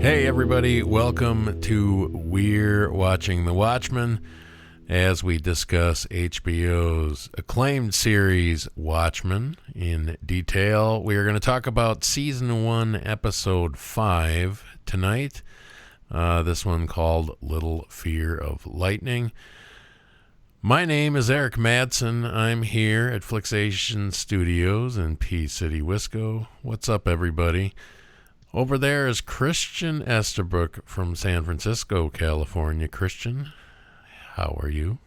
Hey everybody, welcome to We're Watching the Watchmen as we discuss HBO's acclaimed series Watchmen in detail. We are going to talk about Season 1, Episode 5 tonight. This one called Little Fear of Lightning. My name is Eric Madsen. I'm here at Flicksation Studios in Peace City, Wisco. What's up, everybody? Over there is Christian Estabrook from San Francisco, California. Christian, how are you?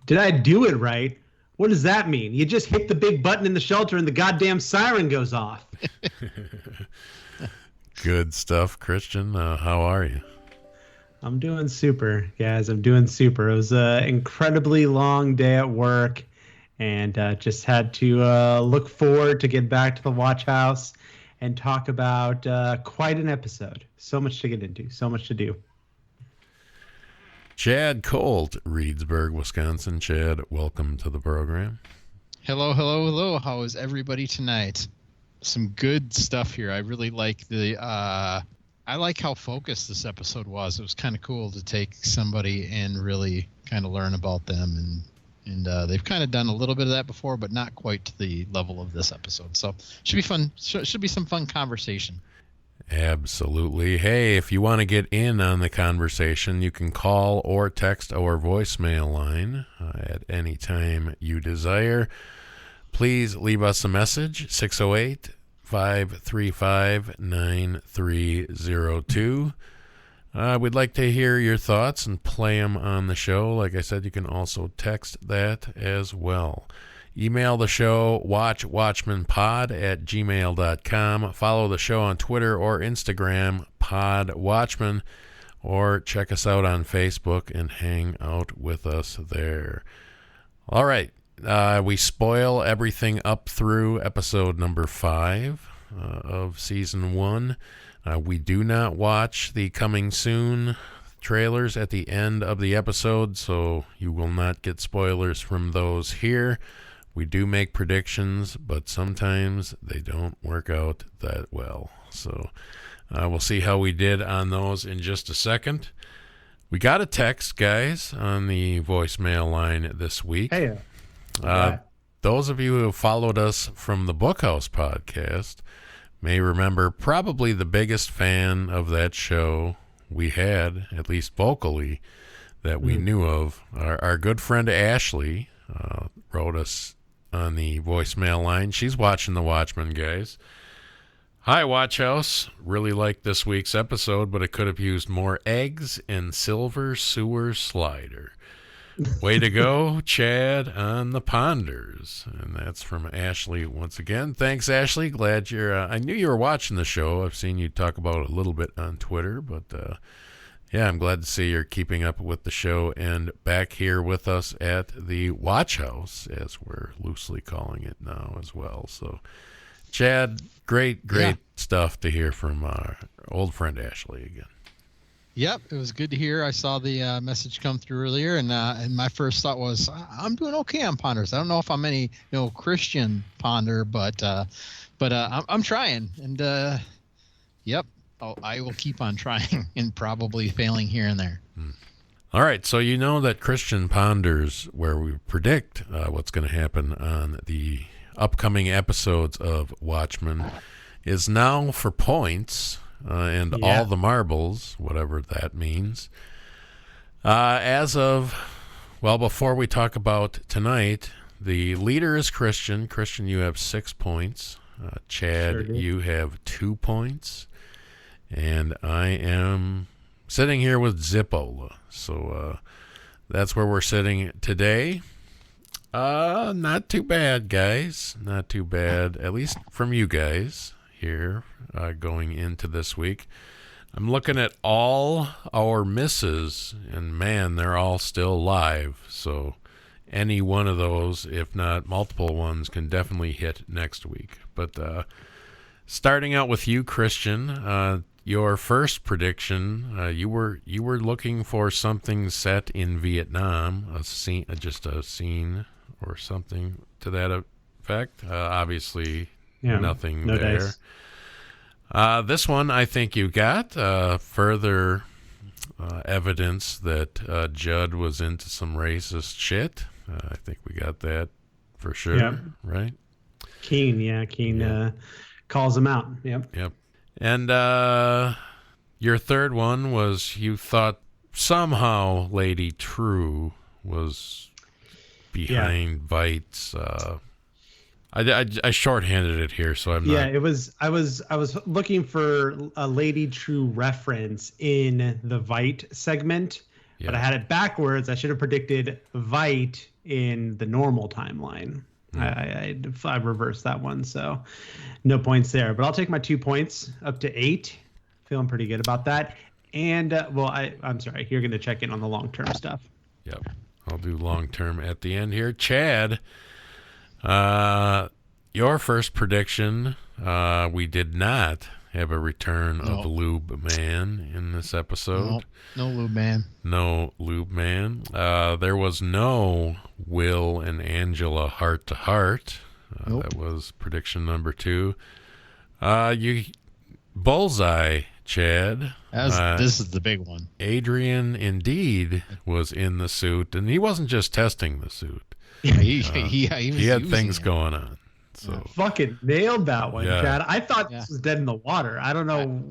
Did I do it right? What does that mean? You just hit the big button in the shelter and the goddamn siren goes off. Good stuff, Christian. How are you? I'm doing super, guys. I'm doing super. It was an incredibly long day at work and just had to look forward to get back to the Watch House and talk about quite an episode. So much to get into, so much to do. Chad Colt, Reedsburg, Wisconsin. Chad, welcome to the program. Hello, hello, hello. How is everybody tonight? Some good stuff here. I really like I like how focused this episode was. It was kind of cool to take somebody and really kind of learn about them, and they've kind of done a little bit of that before, but not quite to the level of this episode. So should be fun. Should be some fun conversation. Absolutely. Hey, if you want to get in on the conversation, you can call or text our voicemail line at any time you desire. Please leave us a message, 608-535-9302. We'd like to hear your thoughts and play them on the show. Like I said, you can also text that as well. Email the show, watchwatchmanpod@gmail.com. Follow the show on Twitter or Instagram, podwatchman, or check us out on Facebook and hang out with us there. All right. We spoil everything up through episode number 5 of Season 1. We do not watch the coming soon trailers at the end of the episode, so you will not get spoilers from those here. We do make predictions, but sometimes they don't work out that well. So we'll see how we did on those in just a second. We got a text, guys, on the voicemail line this week. Hey. Those of you who have followed us from the Bookhouse podcast may remember probably the biggest fan of that show we had, at least vocally, that we knew of. Our good friend Ashley wrote us on the voicemail line. She's watching The Watchmen, guys. Hi, Watch House. Really liked this week's episode, but it could have used more eggs and silver sewer slider. Way to go, Chad, on the Ponders. And that's from Ashley once again. Thanks, Ashley. Glad you're... I knew you were watching the show. I've seen you talk about it a little bit on Twitter. But, yeah, I'm glad to see you're keeping up with the show and back here with us at the Watch House, as we're loosely calling it now as well. So, Chad, great stuff to hear from our old friend Ashley again. Yep, it was good to hear. I saw the message come through earlier, and my first thought was, I'm doing okay on Ponders. I don't know if I'm any Christian ponder, but I'm trying, and yep, I will keep on trying and probably failing here and there. All right, so you know that Christian Ponders, where we predict what's going to happen on the upcoming episodes of Watchmen, is now for points. And all the marbles, whatever that means. As of, before we talk about tonight, the leader is Christian. Christian, you have 6 points. Chad, you have 2 points. And I am sitting here with Zippola. So that's where we're sitting today. Not too bad, guys. Not too bad, at least from you guys here going into this week. I'm looking at all our misses, and man, they're all still live. So any one of those, if not multiple ones, can definitely hit next week. But starting out with you, Christian, your first prediction, you were looking for something set in Vietnam, a scene or something to that effect. Obviously, nothing there. Dice. This one, I think you got further evidence that Judd was into some racist shit. I think we got that for sure, Yep. right? Keen calls him out. Yep. Yep. And your third one was you thought somehow Lady True was behind Vite's. I shorthanded it here, so I'm not. Yeah, it was. I was looking for a Lady True reference in the Vite segment, but I had it backwards. I should have predicted Vite in the normal timeline. I reversed that one, so no points there. But I'll take my 2 points up to 8. Feeling pretty good about that. And I'm sorry, you're going to check in on the long-term stuff. Yep, I'll do long-term at the end here. Chad, your first prediction, we did not have a return of Lube Man in this episode. No Lube Man. No Lube Man. There was no Will and Angela heart-to-heart. That was prediction number 2. You bullseye, Chad. This is the big one. Adrian indeed was in the suit, and he wasn't just testing the suit. He had things going on. So fucking nailed that one, Chad. I thought this was dead in the water. I don't know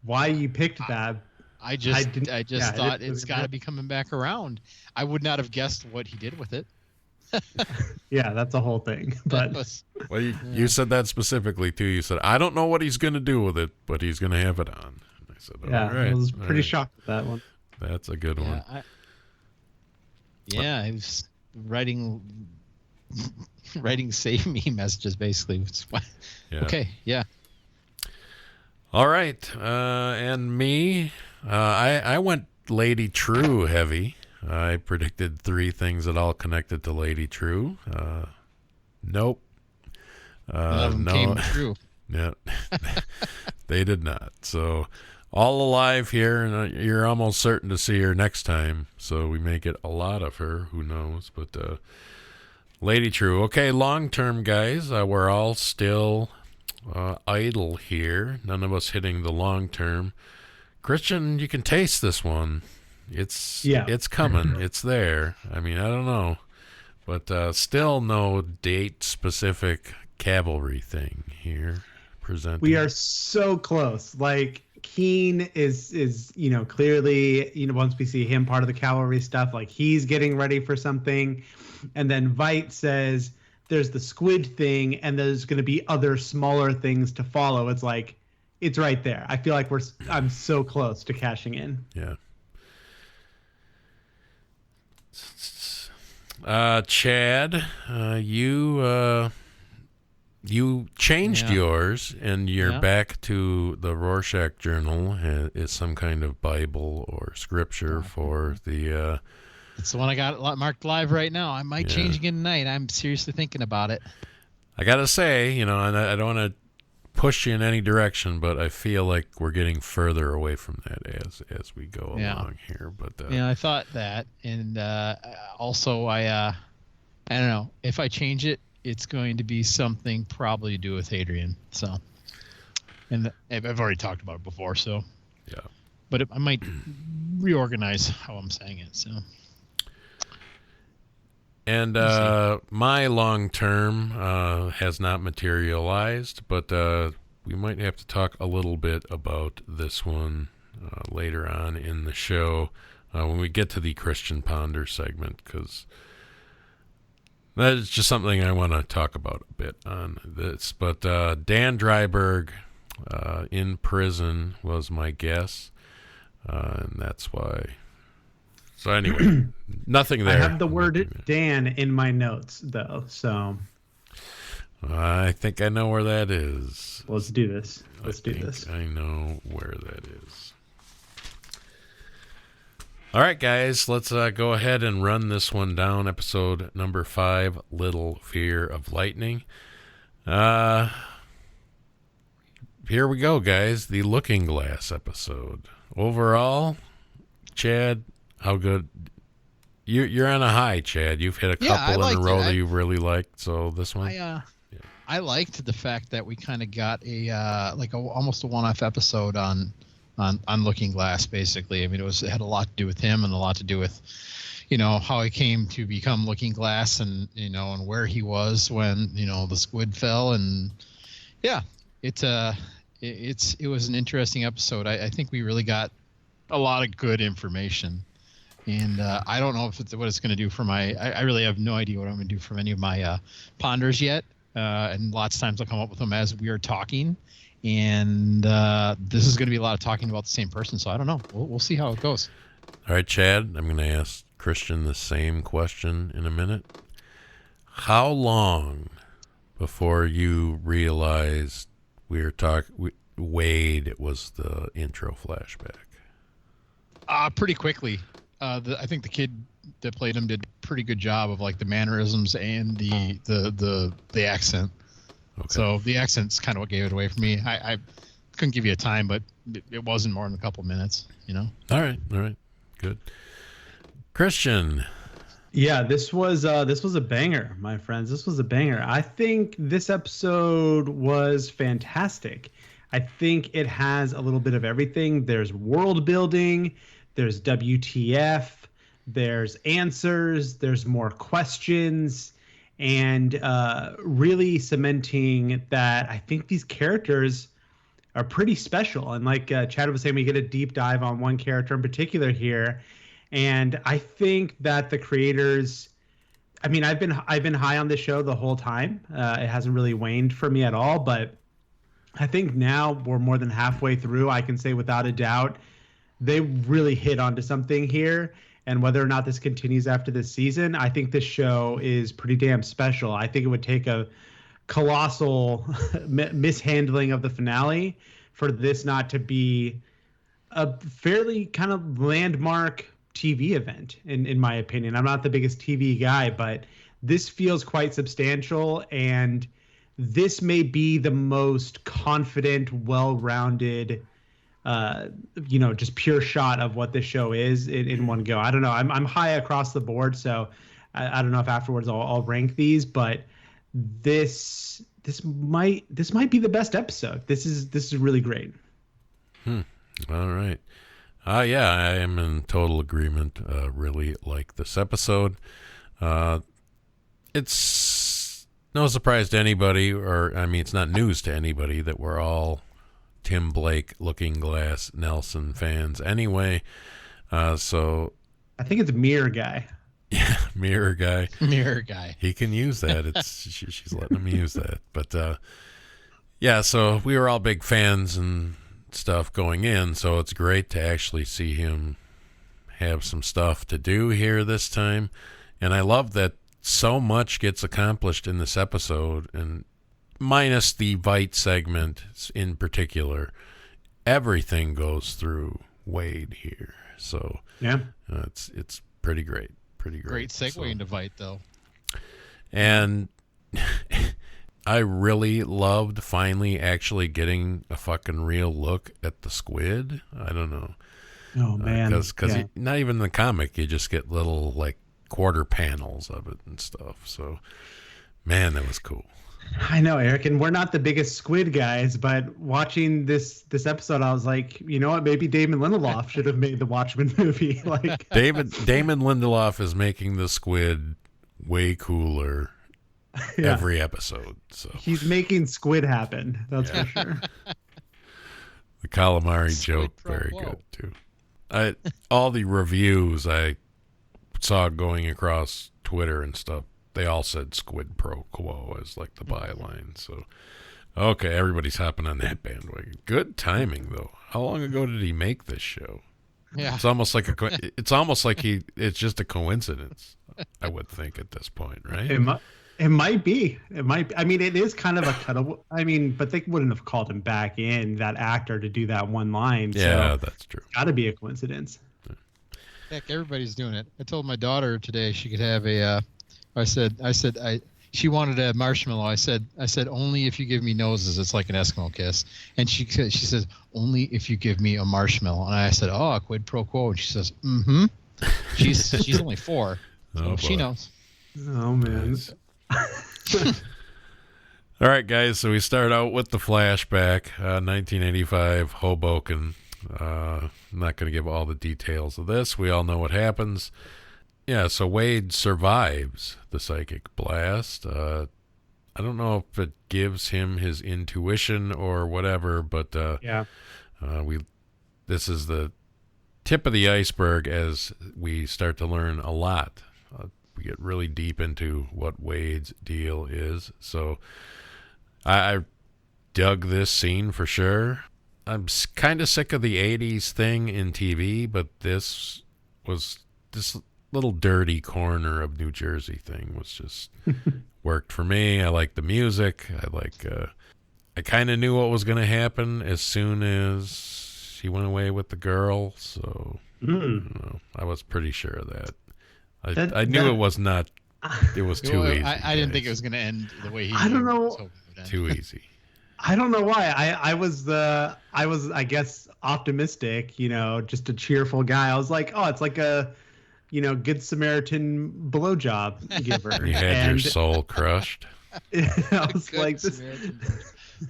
why you picked that. I just thought it's got to be coming back around. I would not have guessed what he did with it. Yeah, that's a whole thing. But well, you said that specifically too. You said, I don't know what he's going to do with it, but he's going to have it on. And I said, yeah, all right, I was pretty shocked with that one. That's a good one. I was writing save me messages basically. Okay, yeah. All right, and me, I went Lady True heavy. I predicted 3 things that all connected to Lady True. Nope. None of them came true. Yeah, they did not. So all alive here, and you're almost certain to see her next time. So we may get a lot of her. Who knows? But Lady True. Okay, long term, guys. We're all still idle here. None of us hitting the long term. Christian, you can taste this one. It's coming. It's there. I mean, I don't know, but still no date specific cavalry thing here presented. We are so close. Like Keen is clearly, once we see him part of the cavalry stuff, like he's getting ready for something. And then Vite says there's the squid thing and there's going to be other smaller things to follow. It's like, it's right there. I feel like I'm so close to cashing in. Yeah. Chad, you changed yours, and you're back to the Rorschach Journal. Is some kind of Bible or scripture for the. It's the one I got marked live right now. I might change again tonight. I'm seriously thinking about it. I gotta say, and I don't want to push you in any direction, but I feel like we're getting further away from that as we go along here. But I thought that, and also I don't know if I change it, it's going to be something probably to do with Adrian. So, and I've already talked about it before. So, yeah, but I might reorganize how I'm saying it. So. And my long term has not materialized, but we might have to talk a little bit about this one later on in the show when we get to the Christian Ponder segment, because that is just something I want to talk about a bit on this. But Dan Dryberg in prison was my guess, and that's why. So anyway, nothing there. I have the word Dan in my notes, though, so. I think I know where that is. Let's do this. I know where that is. All right, guys, let's go ahead and run this one down. Episode number 5, Little Fear of Lightning. Here we go, guys. The Looking Glass episode. Overall, Chad, how good? You're on a high, Chad. You've hit a couple in a row that you really liked. So this one, I liked the fact that we kind of got almost a one-off episode on Looking Glass. Basically, I mean, it had a lot to do with him and a lot to do with, how he came to become Looking Glass, and and where he was when the squid fell, and yeah, it was an interesting episode. I think we really got a lot of good information. And I don't know what it's going to do for I really have no idea what I'm going to do from any of my ponders yet. And lots of times I'll come up with them as we are talking. And this is going to be a lot of talking about the same person. So I don't know. We'll see how it goes. All right, Chad, I'm going to ask Christian the same question in a minute. How long before you realized Wade was the intro flashback? Pretty quickly. I think the kid that played him did a pretty good job of like the mannerisms and the accent. Okay. So the accent's kind of what gave it away for me. I couldn't give you a time, but it wasn't more than a couple minutes, All right, good. Christian. Yeah, this was a banger, my friends. This was a banger. I think this episode was fantastic. I think it has a little bit of everything. There's world building. There's WTF, there's answers, there's more questions, and really cementing that I think these characters are pretty special. And like Chad was saying, we get a deep dive on one character in particular here. And I think that the creators, I mean, I've been high on this show the whole time. It hasn't really waned for me at all, but I think now we're more than halfway through. I can say without a doubt, they really hit onto something here, and whether or not this continues after this season, I think this show is pretty damn special. I think it would take a colossal mishandling of the finale for this not to be a fairly kind of landmark TV event, in my opinion. I'm not the biggest TV guy, but this feels quite substantial, and this may be the most confident, well-rounded just pure shot of what this show is in one go. I don't know. I'm high across the board, so I don't know if afterwards I'll rank these, but this might be the best episode. This is really great. All right. Yeah, I am in total agreement. Really like this episode. It's no surprise to anybody, it's not news to anybody that we're all Tim Blake, Looking Glass, Nelson fans anyway. So I think it's Mirror Guy. Yeah, Mirror Guy. Mirror Guy. He can use that. She's letting him use that. But yeah, so we were all big fans and stuff going in, so it's great to actually see him have some stuff to do here this time. And I love that so much gets accomplished in this episode, and minus the Vite segment in particular, everything goes through Wade here. So yeah, it's pretty great. Great segue into Vite, though. And I really loved finally actually getting a fucking real look at the squid. I don't know. Oh, man. Because not even in the comic, you just get little, like, quarter panels of it and stuff. So, man, that was cool. I know, Eric, and we're not the biggest squid guys, but watching this episode, I was like, you know what? Maybe Damon Lindelof should have made the Watchmen movie. Like Damon Lindelof is making the squid way cooler every episode. So he's making squid happen. That's for sure. The calamari joke, very good too. All the reviews I saw going across Twitter and stuff, they all said squid pro quo as like the byline. So, okay, everybody's hopping on that bandwagon. Good timing, though. How long ago did he make this show? Yeah, it's almost like it's just a coincidence. I would think at this point, right? It might be. I mean, it is kind of a cut. I mean, but they wouldn't have called him back in, that actor, to do that one line. Yeah, so that's true. Got to be a coincidence. Heck, everybody's doing it. I told my daughter today she could have a. She wanted a marshmallow. I said only if you give me noses. It's like an Eskimo kiss. And she says only if you give me a marshmallow. And I said, oh, quid pro quo. And she says, mm-hmm. She's only 4, so she knows. Oh man. Nice. All right, guys. So we start out with the flashback, 1985, Hoboken. I'm not going to give all the details of this. We all know what happens. Yeah, so Wade survives the psychic blast. I don't know if it gives him his intuition or whatever, but this is the tip of the iceberg as we start to learn a lot. We get really deep into what Wade's deal is. So I dug this scene for sure. I'm kind of sick of the 80s thing in TV, but this little dirty corner of New Jersey thing was just worked for me. I like the music. I kind of knew what was going to happen as soon as he went away with the girl. So I was pretty sure of that. I knew it was not. It was too easy. I didn't think it was going to end the way he. I don't know. Too easy. I don't know why. I was I guess optimistic. Just a cheerful guy. I was like, oh, it's like a good Samaritan blowjob giver. You had your soul crushed. I was like, this.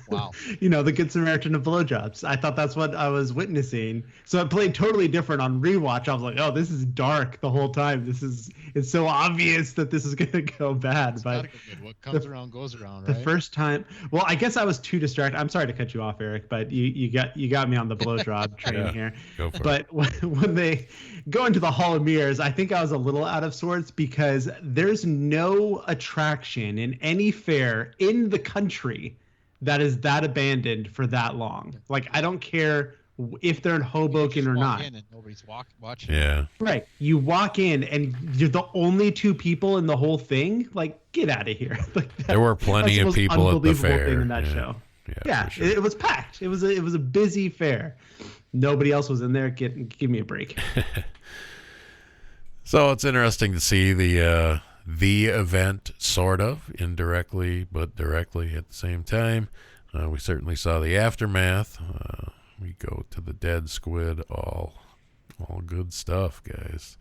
Wow. The Good Samaritan of blowjobs. I thought that's what I was witnessing. So it played totally different on rewatch. I was like, oh, this is dark the whole time. It's so obvious that this is going to go bad. But what comes around goes around, right? The first time, well, I guess I was too distracted. I'm sorry to cut you off, Eric, but you got me on the blowjob train here. Go for but it. When they go into the Hall of Mirrors, I think I was a little out of sorts because there's no attraction in any fair in the country that is that abandoned for that long. Like, I don't care if they're in Hoboken or not. In and nobody's watching. Yeah. Right. You walk in and you're the only two people in the whole thing. Like, get out of here. There were plenty of people at the fair. Thing in that show. Yeah, sure. It was packed. It was a busy fair. Nobody else was in there. Give me a break. So it's interesting to see the event, sort of, indirectly, but directly at the same time. We certainly saw the aftermath. We go to the dead squid, all good stuff, guys.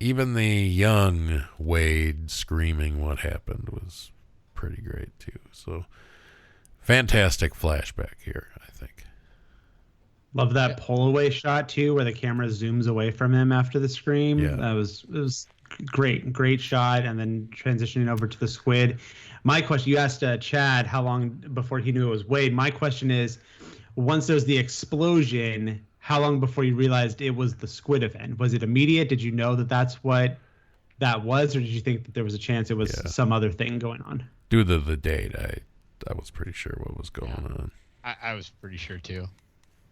Even the young Wade screaming what happened was pretty great, too. So, fantastic flashback here, I think. Love that pull away shot, too, where the camera zooms away from him after the scream. Yeah. It was great shot, and then transitioning over to the squid. My question, you asked Chad how long before he knew it was Wade. My question is, once there's the explosion, how long before you realized it was the squid event? Was it immediate? Did you know that that's what that was, or did you think that there was a chance it was some other thing going on? Due to the date, I was pretty sure what was going on. I was pretty sure too.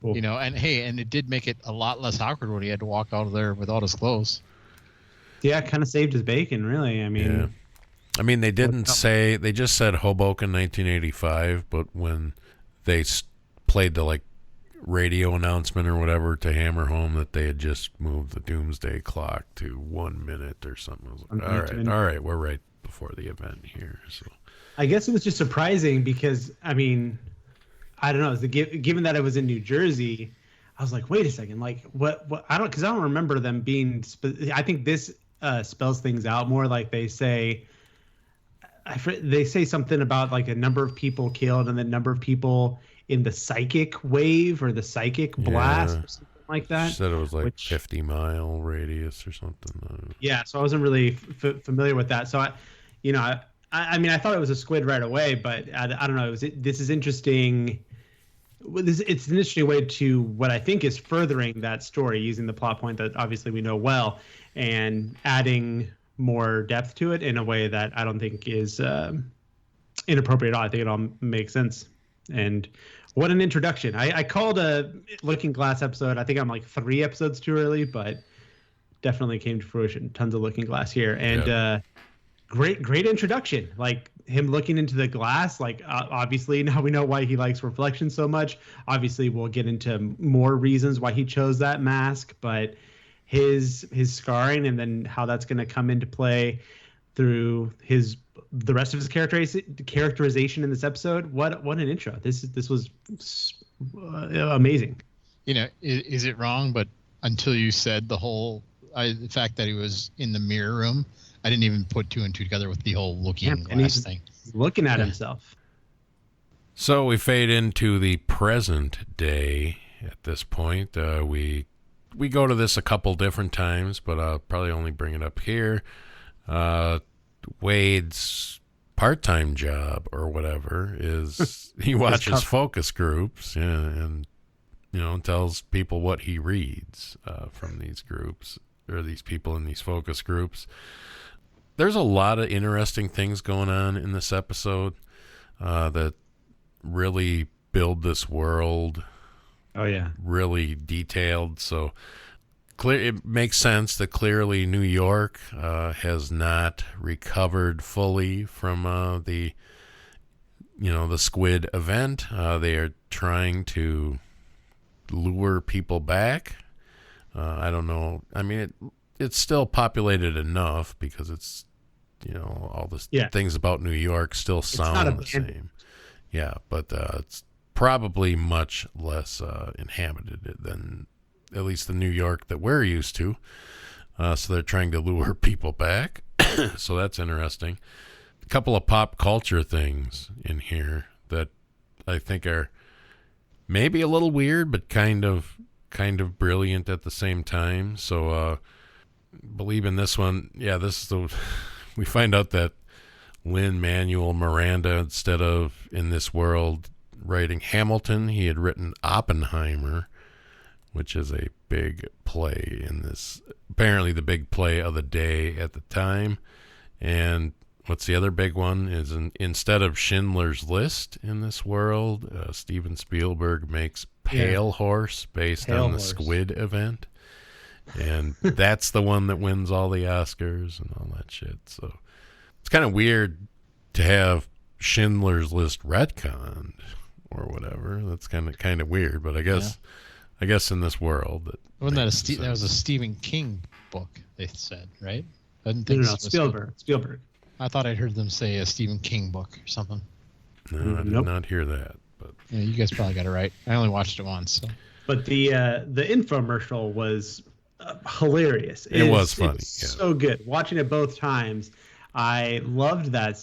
Cool. And it did make it a lot less awkward when he had to walk out of there without his clothes. Yeah, it kind of saved his bacon, really. I mean, they didn't say, they just said Hoboken 1985, but when they played the radio announcement or whatever to hammer home that they had just moved the doomsday clock to 1 minute or something, I was like, all right, we're right before the event here. So I guess it was just surprising because, I mean, I don't know, given that it was in New Jersey, I was like, wait a second, what I don't remember them being, I think this spells things out more. Like they say something about a number of people killed and the number of people in the psychic wave or the psychic blast or something like that. She said it was 50-mile radius or something. Yeah, so I wasn't really familiar with that. So I mean, I thought it was a squid right away, but I don't know. This is interesting. It's an interesting way to what I think is furthering that story, using the plot point that obviously we know well and adding more depth to it in a way that I don't think is inappropriate at all. I think it all makes sense. And what an introduction. I called a Looking Glass episode. I think I'm 3 episodes too early, but definitely came to fruition. Tons of Looking Glass here. And great introduction. Him looking into the glass, obviously now we know why he likes reflection so much. Obviously we'll get into more reasons why he chose that mask, but his scarring and then how that's going to come into play through the rest of his characterization in this episode. What an intro. This was amazing. Is it wrong? But until you said the fact that he was in the mirror room, I didn't even put 2 and 2 together with the whole looking glass thing. Looking at himself. So we fade into the present day at this point. We go to this a couple different times, but I'll probably only bring it up here. Wade's part-time job or whatever is he watches focus groups and tells people what he reads from these groups or these people in these focus groups. There's a lot of interesting things going on in this episode that really build this world. Oh yeah, really detailed. So it makes sense that clearly New York has not recovered fully from the squid event. They are trying to lure people back. I don't know. I mean, it's still populated enough because it's all the things about New York still sound the same. Yeah, but it's probably much less inhabited than at least the New York that we're used to. So they're trying to lure people back. So that's interesting. A couple of pop culture things in here that I think are maybe a little weird, but kind of brilliant at the same time. So believe in this one. Yeah, this is we find out that Lin-Manuel Miranda, instead of in this world writing Hamilton, he had written Oppenheimer, which is a big play in this, apparently the big play of the day at the time. And what's the other big one is instead of Schindler's List in this world, Steven Spielberg makes Pale Horse based on the Squid event. And that's the one that wins all the Oscars and all that shit. So it's kind of weird to have Schindler's List retconned or whatever. That's kind of weird, but I guess in this world wasn't that was a Stephen King book, they said, right? I didn't No, think Spielberg. I thought I'd heard them say a Stephen King book or something. No, I did not hear that. But yeah, you guys probably got it right. I only watched it once. So. But the infomercial was hilarious. It was funny. Yeah. So good. Watching it both times, I loved that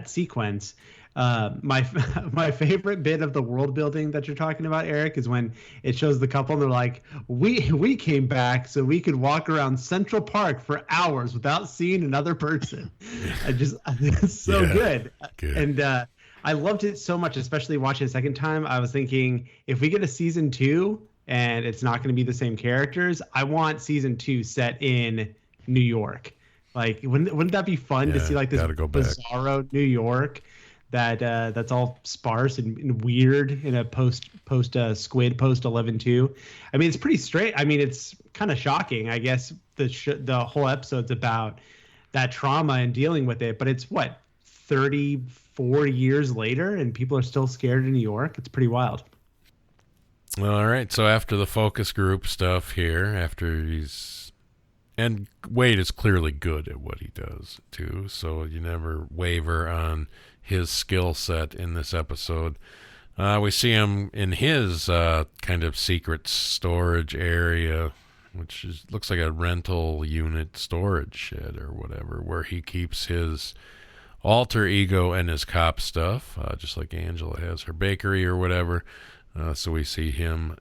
sequence. My favorite bit of the world building that you're talking about, Eric, is when it shows the couple and they're like, we came back so we could walk around Central Park for hours without seeing another person. It's so good. And I loved it so much, especially watching it a second time. I was thinking, if we get a season 2 and it's not going to be the same characters, I want season 2 set in New York. Like, wouldn't that be fun to see like this bizarro New York that's all sparse and weird in a post Squid post 11-2? I mean, it's pretty straight. I mean, it's kind of shocking. I guess the whole episode's about that trauma and dealing with it, but it's 34 years later and people are still scared in New York. It's pretty wild. All right. So after the focus group stuff here, and Wade is clearly good at what he does too. So you never waver on his skill set in this episode. We see him in his kind of secret storage area, which looks like a rental unit storage shed or whatever, where he keeps his alter ego and his cop stuff, just like Angela has her bakery or whatever. So we see him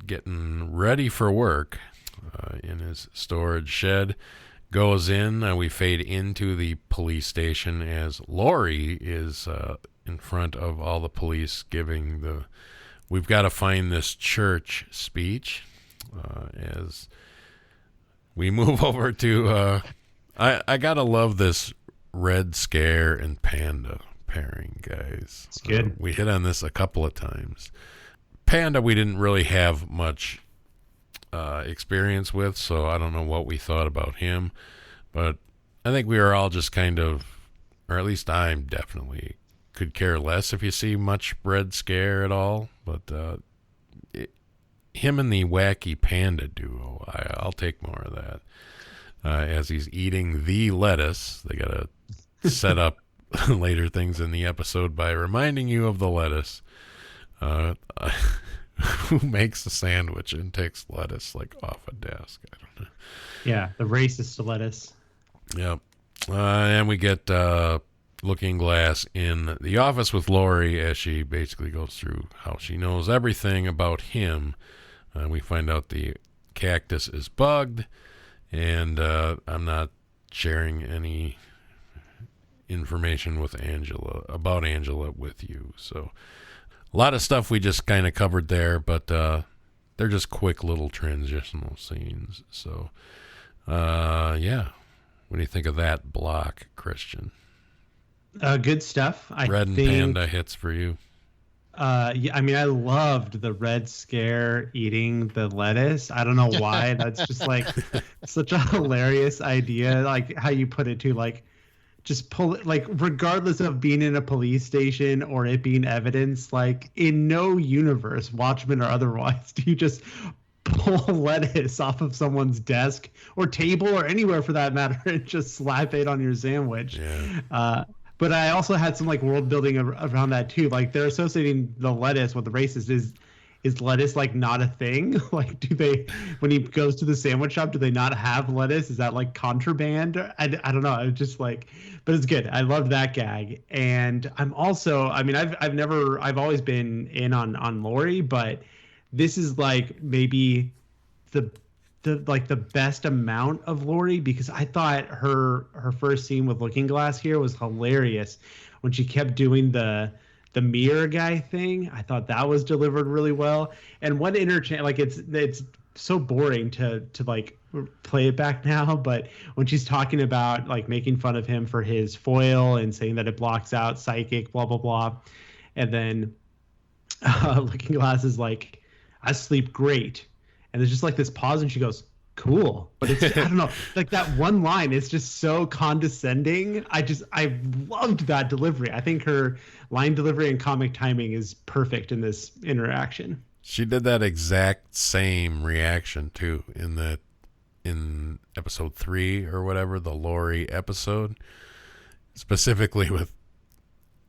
getting ready for work in his storage shed. Goes in, we fade into the police station as Lori is in front of all the police giving we've got to find this church speech. As we move over to, I gotta love this Red Scare and Panda pairing, guys. It's good. We hit on this a couple of times. Panda we didn't really have much experience with, so I don't know what we thought about him, but I think we were all just kind of, or at least I definitely could care less if you see much Red Scare at all, but him and the wacky panda duo, I'll take more of that. As he's eating the lettuce, they gotta set up later things in the episode by reminding you of the lettuce. Who makes a sandwich and takes lettuce like off a desk? I don't know. Yeah, the racist lettuce. Yep. And we get Looking Glass in the office with Lori as she basically goes through how she knows everything about him. We find out the cactus is bugged, and I'm not sharing any information with about Angela with you. So a lot of stuff we just kind of covered there, but they're just quick little transitional scenes. So yeah, what do you think of that block, Christian? Good stuff. Red and Panda hits for you. Yeah, I mean, I loved the Red Scare eating the lettuce. I don't know why. That's just like such a hilarious idea. Like how you put it too, like just pull it, like regardless of being in a police station or it being evidence, like in no universe, Watchmen or otherwise, do you just pull lettuce off of someone's desk or table or anywhere for that matter and just slap it on your sandwich. Yeah. But I also had some like world building around that too. Like they're associating the lettuce with the racist. Is lettuce like not a thing? Like do they, when he goes to the sandwich shop, do they not have lettuce? Is that like contraband? I don't know. It's just like, but it's good. I love that gag. And I'm also, I mean, I've always been in on Lori, but this is like maybe the best amount of Lori, because I thought her first scene with Looking Glass here was hilarious when she kept doing the mirror guy thing. I thought that was delivered really well. And one interchange, like it's so boring to like play it back now, but when she's talking about like making fun of him for his foil and saying that it blocks out psychic, blah blah blah, and then Looking Glass is like, I sleep great. And there's just like this pause and she goes, cool. But it's, I don't know, like that one line is just so condescending. I loved that delivery. I think her line delivery and comic timing is perfect in this interaction. She did that exact same reaction too in episode 3 or whatever, the Lori episode, specifically with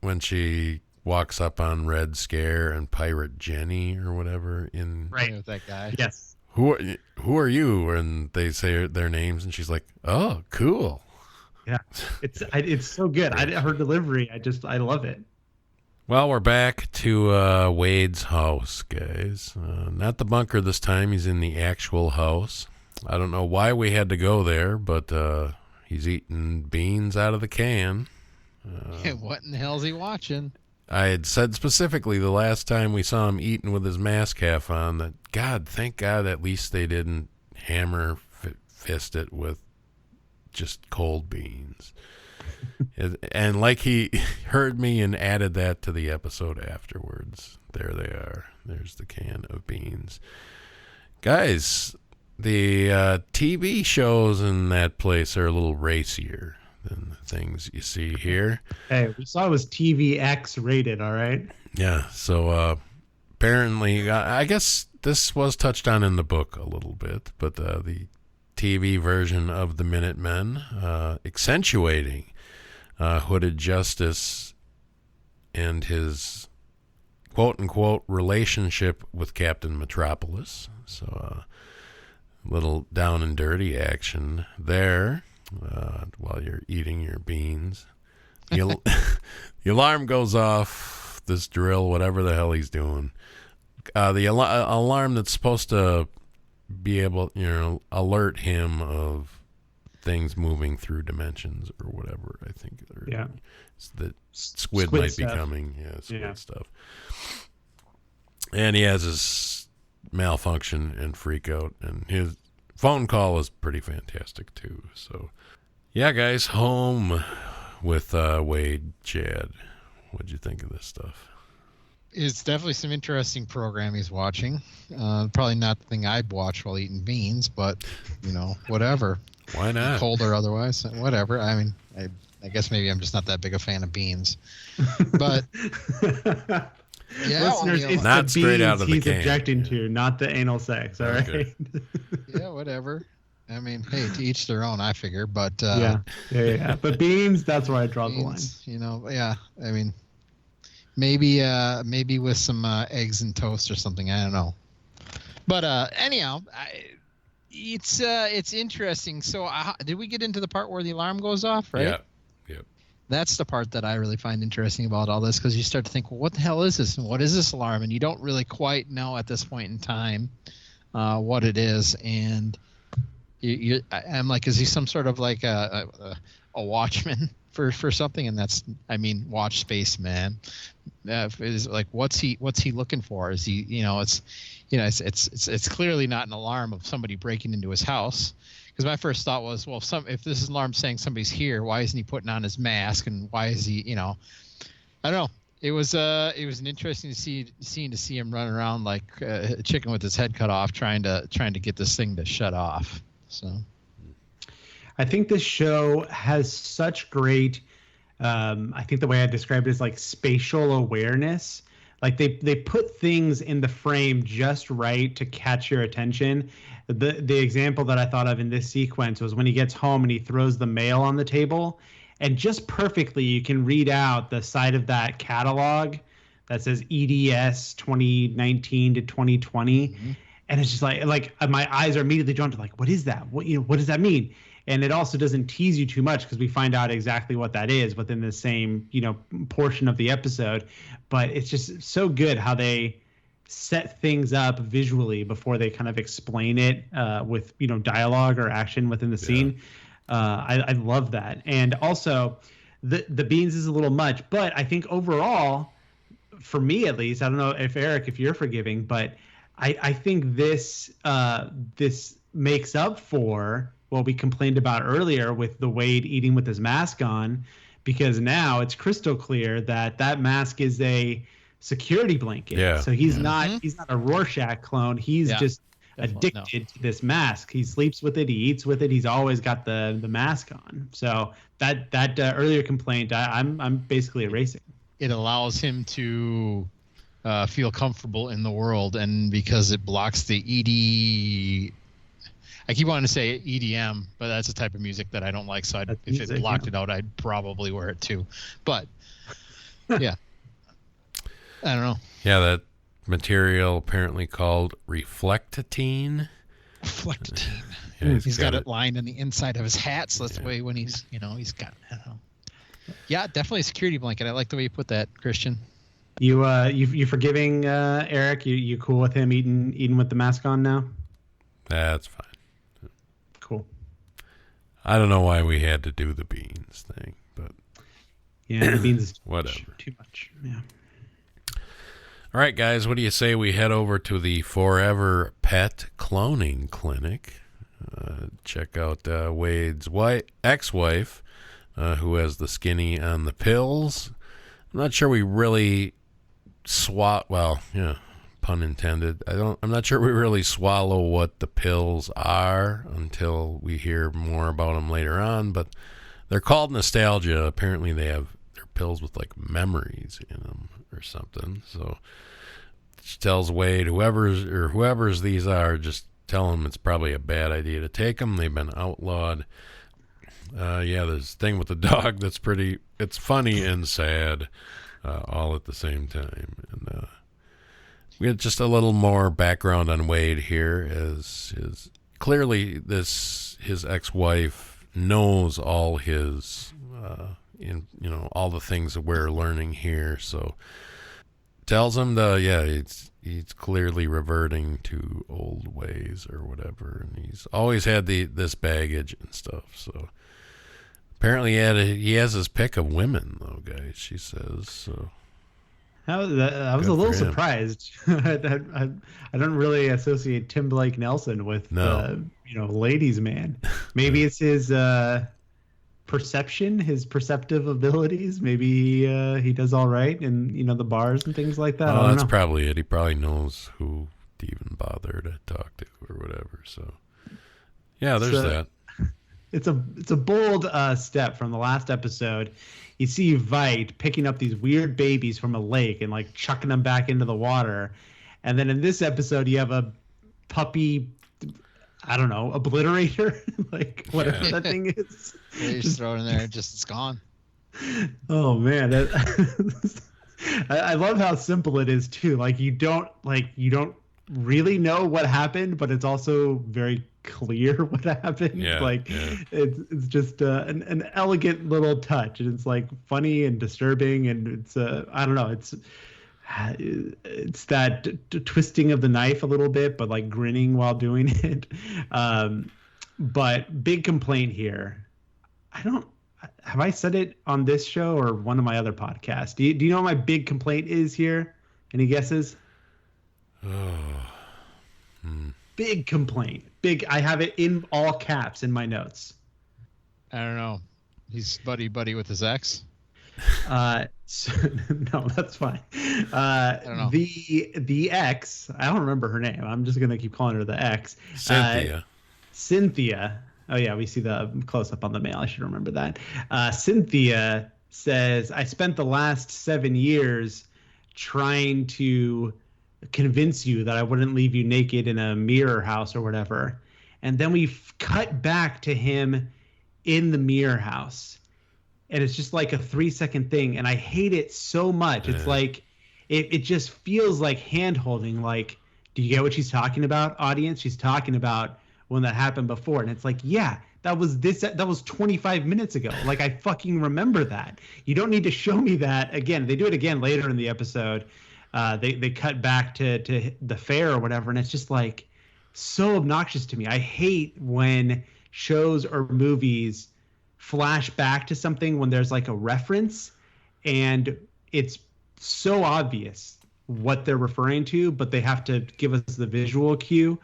when she walks up on Red Scare and Pirate Jenny or whatever in Right. With that guy. Yes. Who are you? And they say their names, and she's like, "Oh, cool." Yeah, it's so good. Her delivery, I love it. Well, we're back to Wade's house, guys. Not the bunker this time. He's in the actual house. I don't know why we had to go there, but he's eating beans out of the can. What in the hell is he watching? I had said specifically the last time we saw him eating with his mask half on that, God, thank God at least they didn't hammer fist it with just cold beans. And like he heard me and added that to the episode afterwards. There they are. There's the can of beans. Guys, the TV shows in that place are a little racier than the things you see here. Hey, we saw it was TVX rated, all right? Yeah, so apparently, I guess this was touched on in the book a little bit, but the TV version of the Minutemen accentuating Hooded Justice and his quote-unquote relationship with Captain Metropolis. So little down and dirty action there while you're eating your beans. The alarm goes off, this drill, whatever the hell he's doing. The alarm that's supposed to be able, alert him of things moving through dimensions or whatever, I think. Yeah. The squid might stuff. be coming. Yeah, squid stuff. And he has his malfunction and freak out, and his phone call is pretty fantastic too. So, yeah, guys, home with Wade, Chad. What'd you think of this stuff? It's definitely some interesting program he's watching. Probably not the thing I'd watch while eating beans, but, whatever. Why not? Cold or otherwise, whatever. I mean, I guess maybe I'm just not that big a fan of beans. But, yeah. Listeners, it's not the straight beans out of the he's can. objecting to, not the anal sex, all right? Okay. Yeah, whatever. I mean, hey, to each their own, I figure. But yeah. But beans, that's where I draw the line. Yeah. I mean, maybe with some eggs and toast or something. I don't know. But anyhow, it's interesting. So did we get into the part where the alarm goes off? Right. Yeah. That's the part that I really find interesting about all this, because you start to think, well, what the hell is this, and what is this alarm? And you don't really quite know at this point in time what it is. And I'm like, is he some sort of like a watchman for something? And that's, I mean, watch space, man. Is like, what's he looking for? Is he, it's clearly not an alarm of somebody breaking into his house. Because my first thought was, well, if this is an alarm saying somebody's here, why isn't he putting on his mask? And why is he, I don't know. It was an interesting scene to see him running around like a chicken with his head cut off, trying to get this thing to shut off. So, I think this show has such great. I think the way I described it is like spatial awareness. Like they put things in the frame just right to catch your attention. The example that I thought of in this sequence was when he gets home and he throws the mail on the table, and just perfectly you can read out the side of that catalog that says EDS 2019 to 2020, and it's just like my eyes are immediately drawn to like, what is that? What does that mean? And it also doesn't tease you too much because we find out exactly what that is within the same portion of the episode. But it's just so good how they set things up visually before they kind of explain it with dialogue or action within the scene. I love that. And also the beans is a little much, but I think overall, for me at least, I don't know if Eric, if you're forgiving, but I think this makes up for what we complained about earlier with the Wade eating with his mask on, because now it's crystal clear that mask is a security blanket. Yeah. So he's not a Rorschach clone. He's just addicted to this mask. He sleeps with it. He eats with it. He's always got the mask on. So that earlier complaint, I'm basically erasing. It allows him to feel comfortable in the world, and because it blocks the I keep wanting to say EDM, but that's a type of music that I don't like. So if it blocked it out, I'd probably wear it too. But yeah, I don't know. Yeah, that material apparently called Reflectitine. Reflectitine. Yeah, he's got it lined on the inside of his hat, so that's the way when he's he's got. I don't know. Yeah, definitely a security blanket. I like the way you put that, Christian. You forgiving Eric? You cool with him eating with the mask on now? That's fine. Cool. I don't know why we had to do the beans thing, but yeah, the beans is whatever. Too much. Yeah. All right, guys, what do you say we head over to the Forever Pet Cloning Clinic? Check out Wade's ex-wife, who has the skinny on the pills. I'm not sure we really pun intended. I'm not sure we really swallow what the pills are until we hear more about them later on, but they're called nostalgia. Apparently they're pills with like memories in them or something. So she tells Wade, whoever's these are, just tell them it's probably a bad idea to take them. They've been outlawed. There's a thing with the dog that's it's funny and sad all at the same time. And we had just a little more background on Wade here, as clearly his ex-wife knows all his all the things that we're learning here, so tells him he's clearly reverting to old ways or whatever, and he's always had this baggage and stuff. So apparently he has his pick of women, though, guys, she says. So I was a little surprised. I don't really associate Tim Blake Nelson with ladies' man. Maybe it's his perception, his perceptive abilities. Maybe he does all right in the bars and things like that. Oh, that's probably it. He probably knows who to even bother to talk to or whatever. So yeah, there's that. It's a bold step from the last episode. You see Vite picking up these weird babies from a lake and like chucking them back into the water. And then in this episode, you have a puppy, I don't know, obliterator, like whatever that thing is. Yeah, you just throw it in there, it's gone. Oh man, I love how simple it is too. Like you don't really know what happened, but it's also very clear what happened. It's just an elegant little touch, and it's like funny and disturbing, and it's I don't know, it's that twisting of the knife a little bit, but like grinning while doing it. But big complaint here. Have I said it on this show or one of my other podcasts? Do you know what my big complaint is here? Any guesses? Big complaint. Big. I have it in all caps in my notes. I don't know. He's buddy with his ex. No, that's fine. I don't know. The ex. I don't remember her name. I'm just gonna keep calling her the ex. Cynthia. Oh yeah, we see the close up on the mail. I should remember that. Cynthia says, "I spent the last 7 years trying to convince you that I wouldn't leave you naked in a mirror house or whatever." And then we cut back to him in the mirror house. And it's just like a 3-second thing. And I hate it so much. It's like, it just feels like hand holding. Like, do you get what she's talking about, audience? She's talking about when that happened before. And it's like, yeah, that was 25 minutes ago. Like, I fucking remember that. You don't need to show me that again. They do it again later in the episode. They cut back to the fair or whatever, and it's just like so obnoxious to me. I hate when shows or movies flash back to something when there's like a reference and it's so obvious what they're referring to, but they have to give us the visual cue.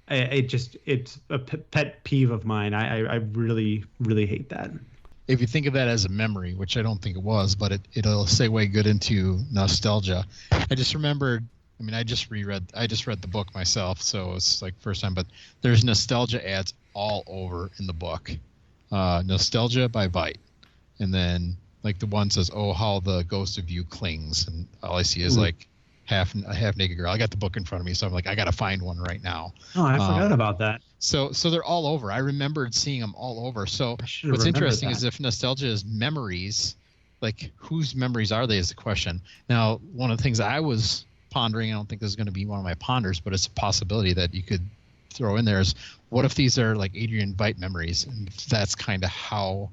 It's a pet peeve of mine. I really, really hate that. If you think of that as a memory, which I don't think it was, but it'll segue good into nostalgia. I just remembered, I mean, I just read the book myself, so it's like first time, but there's nostalgia ads all over in the book. Nostalgia by Vite. And then like the one says, "Oh, how the ghost of you clings." And all I see is like a half naked girl. I got the book in front of me, so I'm like, I got to find one right now. Oh, I forgot about that. So they're all over. I remembered seeing them all over. So what's interesting is if nostalgia is memories, like whose memories are they is the question. Now, one of the things I was pondering, I don't think this is going to be one of my ponders, but it's a possibility that you could throw in there is, what if these are like Adrian Veidt memories? And that's kind of how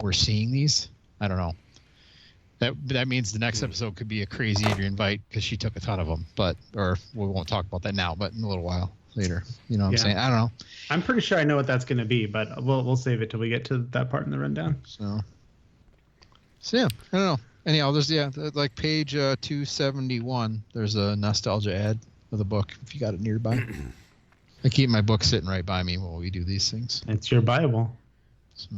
we're seeing these. I don't know. That means the next episode could be a crazy Adrian Veidt because she took a ton of them, or we won't talk about that now, but in a little while later. You know what I'm saying? I don't know. I'm pretty sure I know what that's going to be, but we'll save it till we get to that part in the rundown. So yeah, I don't know. Anyhow, there's like page 271. There's a nostalgia ad of the book if you got it nearby. I keep my book sitting right by me while we do these things. It's your Bible. So.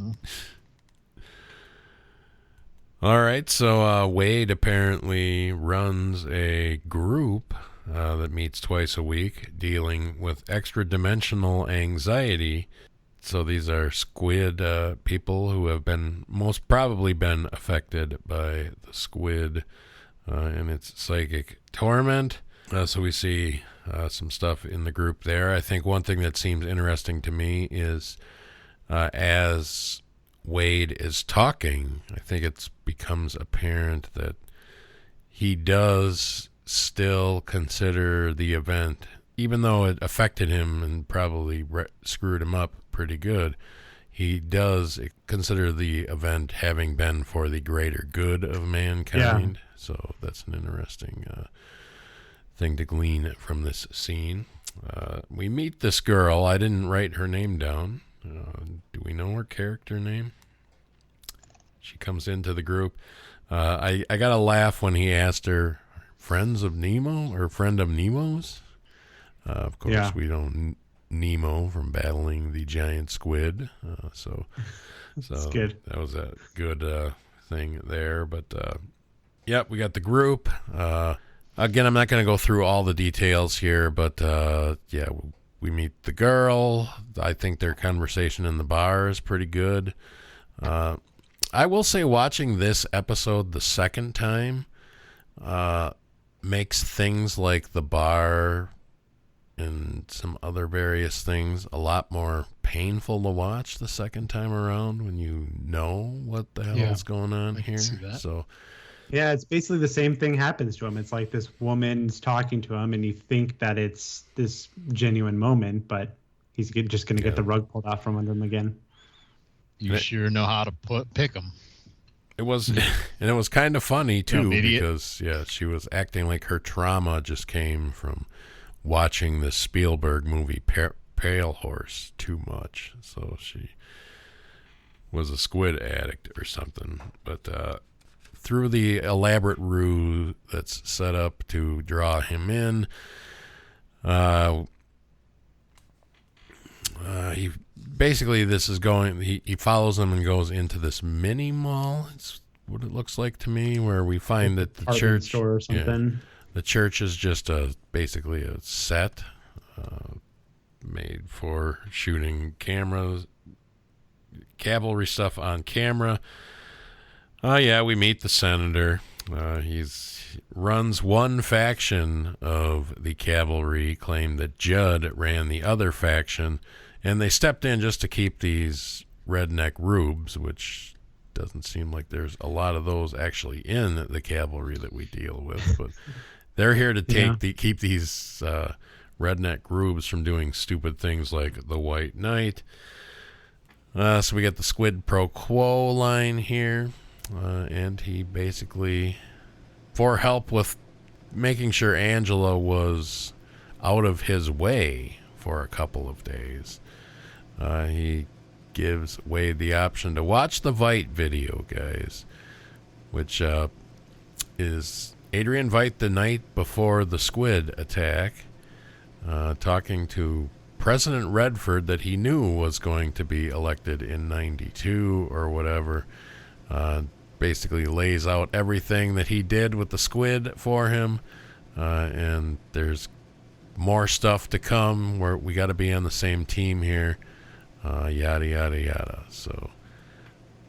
All right, so Wade apparently runs a group that meets twice a week dealing with extra-dimensional anxiety. So these are squid people who have most probably been affected by the squid and its psychic torment. So we see some stuff in the group there. I think one thing that seems interesting to me is as Wade is talking, I think it becomes apparent that he does still consider the event, even though it affected him and probably screwed him up pretty good, he does consider the event having been for the greater good of mankind. Yeah. So that's an interesting thing to glean from this scene. We meet this girl. I didn't write her name down. Do we know her character name? She comes into the group. I got a laugh when he asked her, friends of Nemo or friend of Nemo's? Of course, we don't Nemo from battling the giant squid. So good. That was a good thing there. But, we got the group. Again, I'm not going to go through all the details here, but, we meet the girl. I think their conversation in the bar is pretty good. I will say watching this episode the second time makes things like the bar and some other various things a lot more painful to watch the second time around when you know what the hell is going on here. See that. So Yeah, it's basically the same thing happens to him. It's like this woman's talking to him, and you think that it's this genuine moment, but he's just going to get the rug pulled out from under him again. You sure know how to pick them. It was, and it was kind of funny too, idiot. because she was acting like her trauma just came from watching the Spielberg movie Pale Horse too much. So she was a squid addict or something. But through the elaborate ruse that's set up to draw him in, he basically, this is going, he follows them and goes into this mini mall. It's what it looks like to me, where we find that the church store or something. the church is just basically a set made for shooting cameras, cavalry stuff on camera. We meet the senator. He's runs one faction of the cavalry, claimed that Judd ran the other faction, and they stepped in just to keep these redneck rubes, which doesn't seem like there's a lot of those actually in the cavalry that we deal with, but they're here to keep these redneck rubes from doing stupid things like the White Knight. So we get the squid pro quo line here, and he basically, for help with making sure Angela was out of his way for a couple of days, he gives Wade the option to watch the Veidt video, guys, which is Adrian Veidt the night before the squid attack, talking to President Redford that he knew was going to be elected in 92 or whatever. Basically lays out everything that he did with the squid for him, and there's more stuff to come where we got to be on the same team here, yada yada yada. So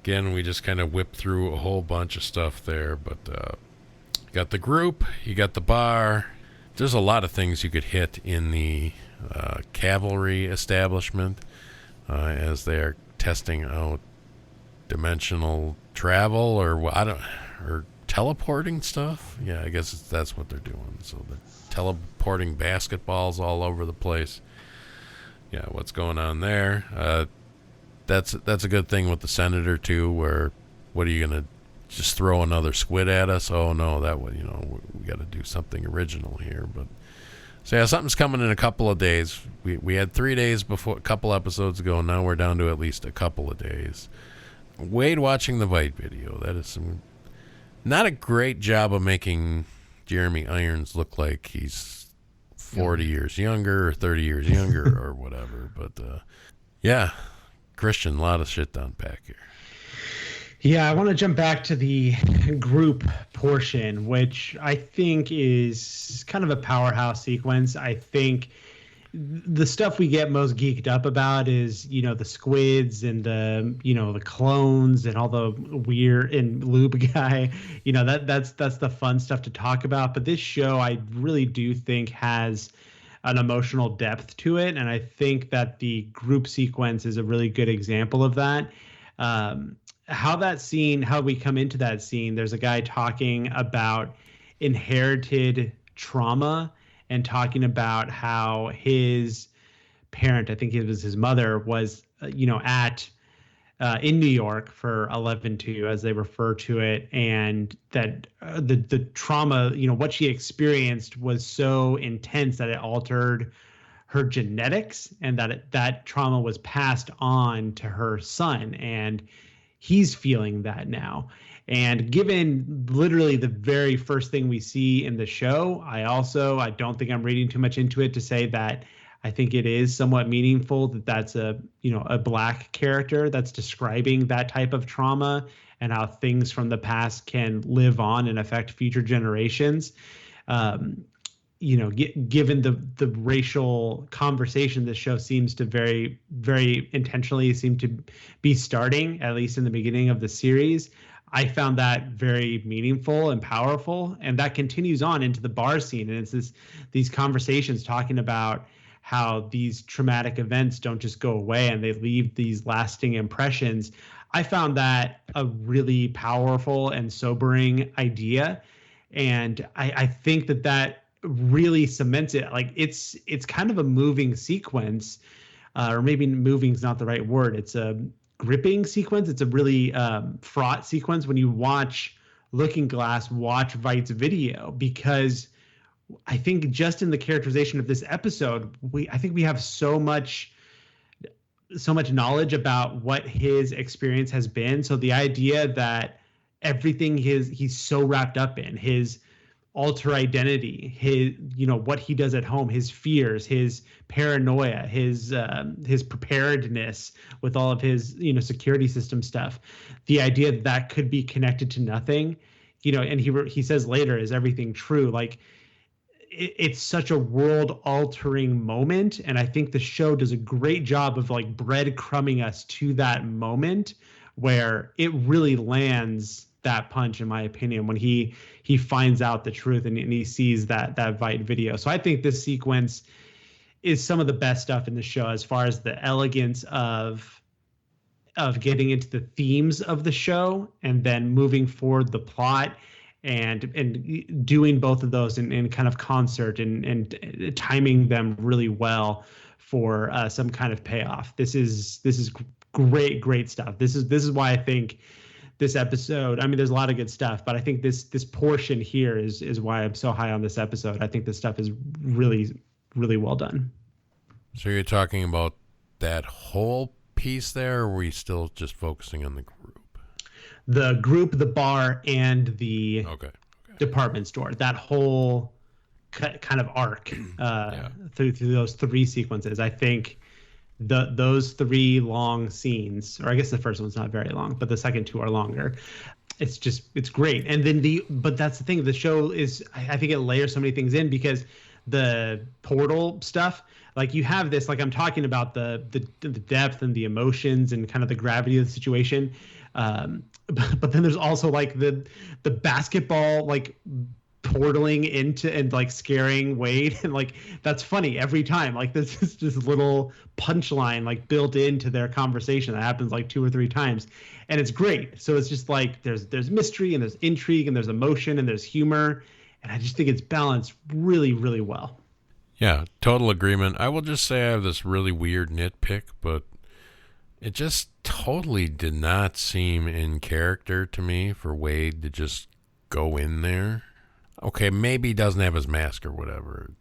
again, we just kind of whipped through a whole bunch of stuff there, but you got the group, you got the bar. There's a lot of things you could hit in the cavalry establishment as they're testing out dimensional travel or teleporting stuff. Yeah, I guess that's what they're doing. So they're teleporting basketballs all over the place. Yeah, what's going on there? That's a good thing with the senator too, where what are you gonna just throw another squid at us? Oh no, that would, we got to do something original here. But so yeah, something's coming in a couple of days. We had 3 days before, a couple episodes ago, and now we're down to at least a couple of days. Wade watching the Veidt video. That is not a great job of making Jeremy Irons look like he's 40 years younger or 30 years younger or whatever. But Christian, a lot of shit to unpack here. Yeah, I want to jump back to the group portion, which I think is kind of a powerhouse sequence. I think the stuff we get most geeked up about is, the squids and the clones and all the weird and lube guy. That's the fun stuff to talk about. But this show, I really do think, has an emotional depth to it, and I think that the group sequence is a really good example of that. How we come into that scene, there's a guy talking about inherited trauma and talking about how his parent, I think it was his mother, was, in New York for 11/2, as they refer to it, and that the trauma, what she experienced was so intense that it altered her genetics, and that trauma was passed on to her son, and he's feeling that now. And given literally the very first thing we see in the show, I don't think I'm reading too much into it to say that I think it is somewhat meaningful that that's a black character that's describing that type of trauma and how things from the past can live on and affect future generations. Given the racial conversation this show seems to very, very intentionally seem to be starting, at least in the beginning of the series, I found that very meaningful and powerful, and that continues on into the bar scene. And it's these conversations talking about how these traumatic events don't just go away and they leave these lasting impressions. I found that a really powerful and sobering idea. And I think that really cements it. Like it's kind of a moving sequence, or maybe moving is not the right word. It's a gripping sequence. It's a really fraught sequence when you watch Looking Glass watch Veidt's video, because I think just in the characterization of this episode, I think we have so much knowledge about what his experience has been. So the idea that everything he's so wrapped up in, his alter identity, his, what he does at home, his fears, his paranoia, his preparedness with all of his, security system stuff, the idea that could be connected to nothing, and he says later, is everything true? Like, it's such a world altering moment. And I think the show does a great job of like breadcrumbing us to that moment where it really lands that punch, in my opinion, when he finds out the truth and he sees that Veidt video. So I think this sequence is some of the best stuff in the show, as far as the elegance of getting into the themes of the show and then moving forward the plot, and doing both of those in kind of concert and timing them really well for some kind of payoff. This is great stuff. This is why I think this episode, I mean, there's a lot of good stuff, but I think this portion here is why I'm so high on this episode. I think this stuff is really, really well done. So you're talking about that whole piece there, or are we still just focusing on the group? The group, the bar, and the department store. That whole kind of arc through those three sequences. I think those three long scenes, or I guess the first one's not very long, but the second two are longer. It's great. And then but that's the thing. The show is, I think it layers so many things in, because the portal stuff, like you have this, like I'm talking about the depth and the emotions and kind of the gravity of the situation. But then there's also like the basketball, like portaling into and like scaring Wade, and like that's funny every time. Like this is this little punchline like built into their conversation that happens like 2 or 3 times, and it's great. So it's just like there's mystery and there's intrigue and there's emotion and there's humor, and I just think it's balanced really, really well. Yeah, total agreement. I will just say I have this really weird nitpick, but it just totally did not seem in character to me for Wade to just go in there. Okay, maybe he doesn't have his mask or whatever.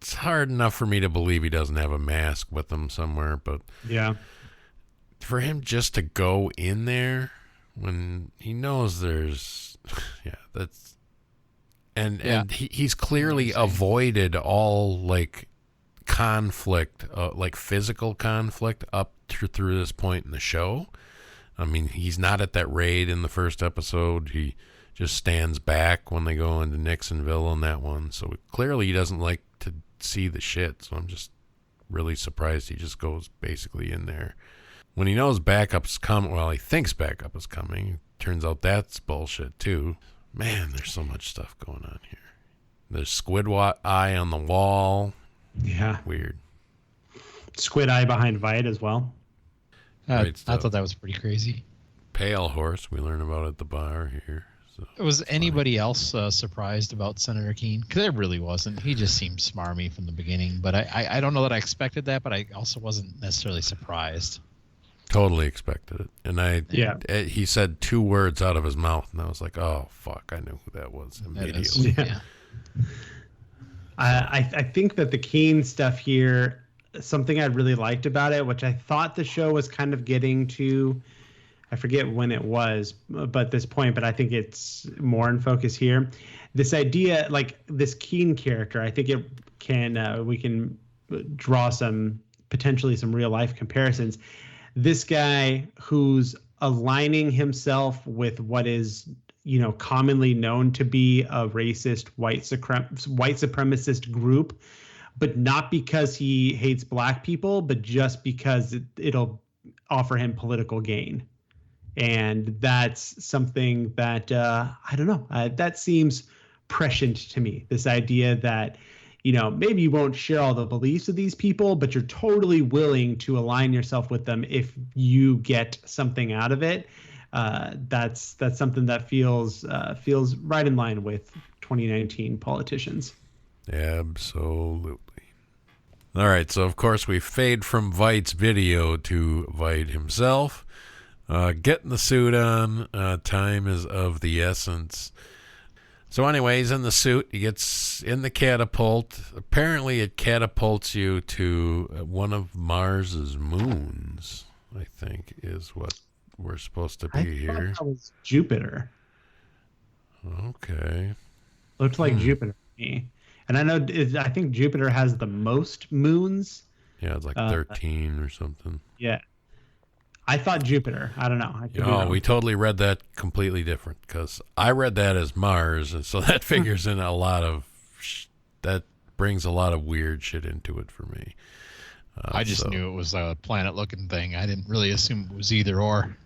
It's hard enough for me to believe he doesn't have a mask with him somewhere, but yeah, for him just to go in there when he knows there's, he's clearly avoided all like conflict, like physical conflict up through this point in the show. I mean, he's not at that raid in the first episode. He just stands back when they go into Nixonville in that one. So clearly he doesn't like to see the shit. So I'm just really surprised he just goes basically in there. When he knows backup's coming, well, he thinks backup is coming. Turns out that's bullshit too. Man, there's so much stuff going on here. There's squid eye on the wall. Yeah. Weird. Squid eye behind Veidt as well. I thought that was pretty crazy. Pale horse, we learn about at the bar here. So was anybody else surprised about Senator Keene? Because I really wasn't. He just seemed smarmy from the beginning. But I don't know that I expected that, but I also wasn't necessarily surprised. Totally expected it. And he said 2 words out of his mouth, and I was like, oh, fuck, I knew who that was immediately. Yeah. I think that the Keene stuff here, something I really liked about it, which I thought the show was kind of getting to, I forget when it was, but this point, but I think it's more in focus here. This idea, like this Keene character, I think it can, we can draw potentially some real life comparisons. This guy who's aligning himself with what is, commonly known to be a racist white supremacist group, but not because he hates black people, but just because it'll offer him political gain. And that's something that, I don't know, that seems prescient to me. This idea that, maybe you won't share all the beliefs of these people, but you're totally willing to align yourself with them if you get something out of it. That's something that feels right in line with 2019 politicians. Absolutely. All right, so of course we fade from Vight's video to Veidt himself. Getting the suit on. Time is of the essence. So anyway, he's in the suit. He gets in the catapult. Apparently it catapults you to one of Mars's moons, I think, is what we're supposed to be here. That was Jupiter. Okay. Looked like Jupiter to me. And I think Jupiter has the most moons. Yeah, it's like 13 or something. Yeah. I thought Jupiter. I don't know. We totally read that completely different because I read that as Mars, and so that figures in a lot of that brings a lot of weird shit into it for me. I just knew it was a planet-looking thing. I didn't really assume it was either or.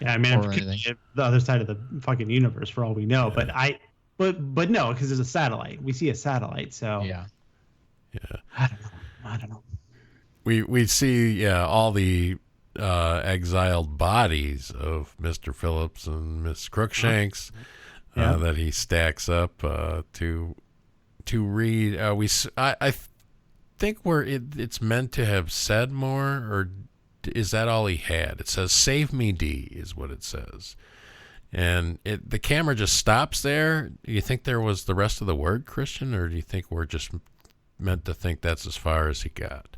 Yeah, I mean, it's the other side of the fucking universe for all we know. Yeah. But no, because there's a satellite. We see a satellite, so yeah. I don't know. We see all the exiled bodies of Mr. Phillips and Miss Crookshanks that he stacks up to read. I think it's meant to have said more, or is that all he had? It says "Save me, D" is what it says, and the camera just stops there. Do you think there was the rest of the word, Christian, or do you think we're just meant to think that's as far as he got?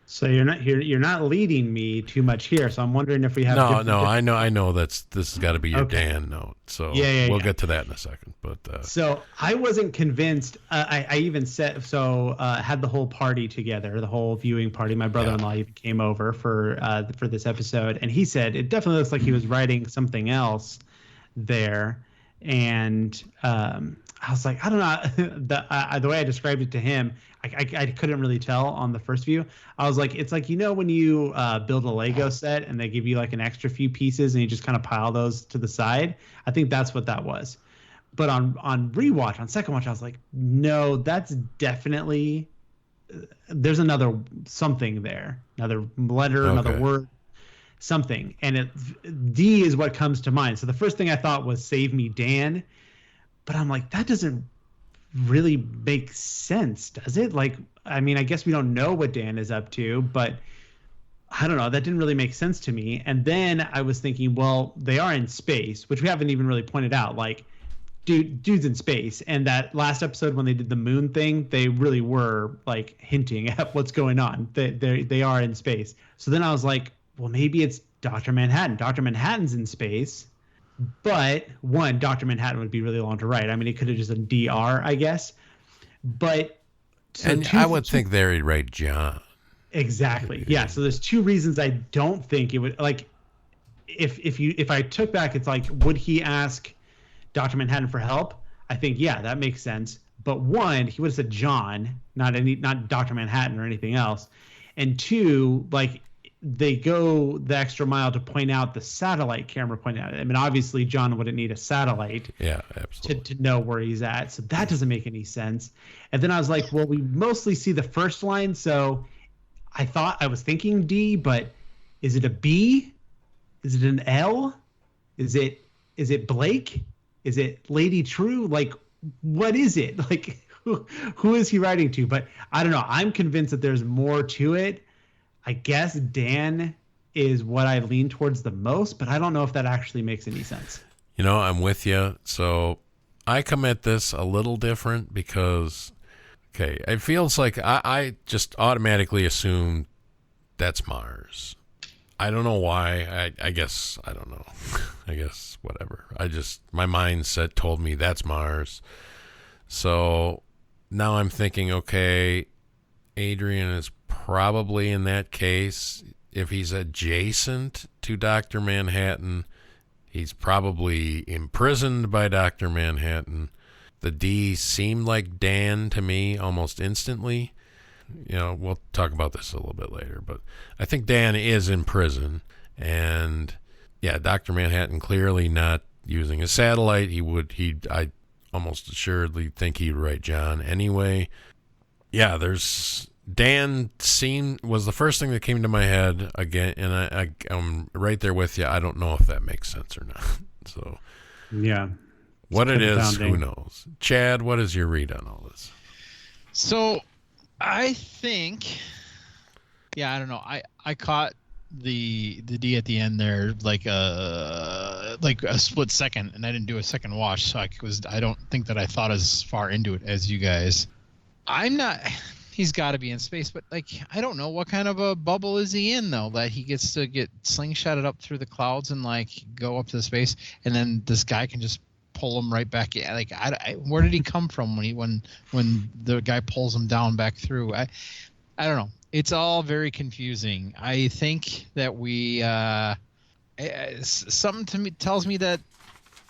So you're not leading me too much here. So I'm wondering if we have I know this has got to be your Dan note. So we'll get to that in a second. But so I wasn't convinced. I even said had the whole party together, the whole viewing party. My brother-in-law even came over for this episode, and he said it definitely looks like he was writing something else there. And I was like, I don't know. The way I described it to him, I couldn't really tell on the first view. I was like, it's like, when you build a Lego set and they give you like an extra few pieces and you just kind of pile those to the side. I think that's what that was. But on rewatch, on second watch, I was like, no, that's definitely, there's another something there, another letter, another word, something. And D is what comes to mind. So the first thing I thought was "Save me, Dan." But I'm like, that doesn't really make sense, does it? Like, I mean, I guess we don't know what Dan is up to, but I don't know. That didn't really make sense to me. And then I was thinking, well, they are in space, which we haven't even really pointed out. Like, dude's in space. And that last episode when they did the moon thing, they really were like hinting at what's going on. They are in space. So then I was like, well, maybe it's Dr. Manhattan. Dr. Manhattan's in space. But one, Dr. Manhattan would be really long to write. I mean, it could have just been Dr., I guess. But I would think there he'd write John. Exactly. Yeah. So there's two reasons I don't think it would, like, if I took back, it's like, would he ask Dr. Manhattan for help? I think, yeah, that makes sense. But one, he would have said John, not Dr. Manhattan or anything else. And two, like, they go the extra mile to point out the satellite camera pointing out. I mean, obviously John wouldn't need a satellite to know where he's at. So that doesn't make any sense. And then I was like, well, we mostly see the first line. So I was thinking D, but is it a B? Is it an L? Is it Blake? Is it Lady True? Like, what is it? Like, who is he writing to? But I don't know. I'm convinced that there's more to it. I guess Dan is what I lean towards the most, but I don't know if that actually makes any sense. I'm with you. So I come at this a little different because, it feels like I just automatically assume that's Mars. I don't know why. I guess, I don't know. I guess, whatever. My mindset told me that's Mars. So now I'm thinking, Adrian is probably in that case, if he's adjacent to Dr. Manhattan, he's probably imprisoned by Dr. Manhattan. The D seemed like Dan to me almost instantly. We'll talk about this a little bit later, but I think Dan is in prison. And yeah, Dr. Manhattan clearly not using a satellite. I almost assuredly think he'd write John anyway. Yeah, there's Dan scene was the first thing that came to my head again, and I'm right there with you. I don't know if that makes sense or not. So Yeah. what it is, who confounding. knows? Chad, what is your read on all this? So I think, I don't know. I caught the D at the end there like a split second, and I didn't do a second watch, so I don't think that I thought as far into it as you guys. I'm not. He's got to be in space, but like I don't know what kind of a bubble is he in though that he gets to get slingshotted up through the clouds and like go up to the space, and then this guy can just pull him right back in. Like where did he come from when the guy pulls him down back through? I don't know. It's all very confusing. I think that we something to me tells me that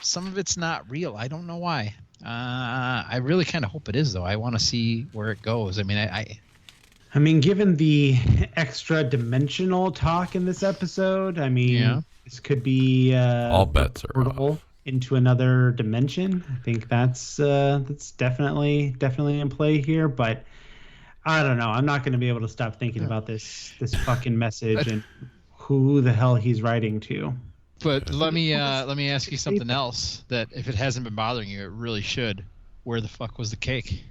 some of it's not real. I don't know why. I really kind of hope it is, though. I want to see where it goes. I mean, I mean, given the extra dimensional talk in this episode, I mean, this could be all bets are portal off into another dimension. I think that's definitely in play here. But I don't know. I'm not going to be able to stop thinking about this fucking message and who the hell he's writing to. But let me ask you something else that if it hasn't been bothering you, it really should. Where the fuck was the cake?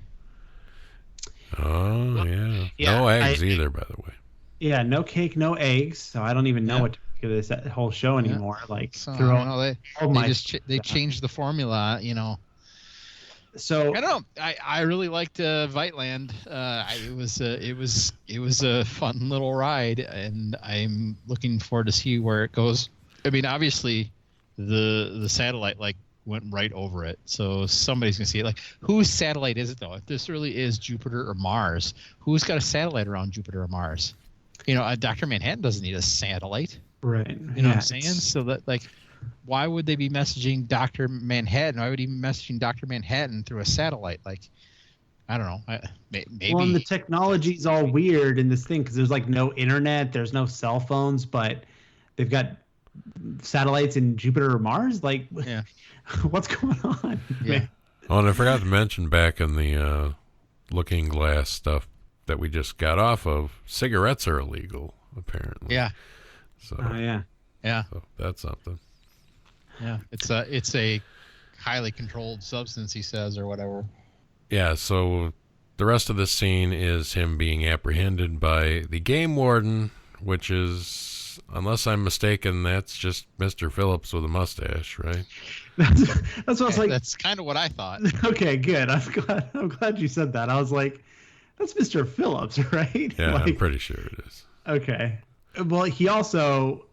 Oh, yeah. No eggs either, by the way. Yeah, no cake, no eggs. So I don't even know what to think of this whole show anymore. Like, so, I don't know, they changed the formula, you know. So I don't know. I really liked Viteland. It was a fun little ride, and I'm looking forward to see where it goes. I mean, obviously, the satellite like went right over it, so somebody's gonna see it. Like, whose satellite is it though? If this really is Jupiter or Mars, who's got a satellite around Jupiter or Mars? You know, Dr. Manhattan doesn't need a satellite, right? You know what I'm saying? So that like, why would they be messaging Dr. Manhattan? Why would he be messaging Dr. Manhattan through a satellite? Like, I don't know. Maybe. Well, and the technology's all weird in this thing because there's like no internet, there's no cell phones, but they've got satellites in Jupiter or Mars. Like, what's going on? Yeah. Oh, and I forgot to mention back in the Looking Glass stuff that we just got off of, cigarettes are illegal apparently. Yeah. So. Yeah. So that's something. Yeah. It's a highly controlled substance, he says, or whatever. Yeah. So the rest of the scene is him being apprehended by the game warden, which is, unless I'm mistaken, that's just Mr. Phillips with a mustache, right? That's what I was like. That's kind of what I thought. Okay, good. I'm glad you said that. I was like, that's Mr. Phillips, right? Yeah, like, I'm pretty sure it is. Okay. Well, he also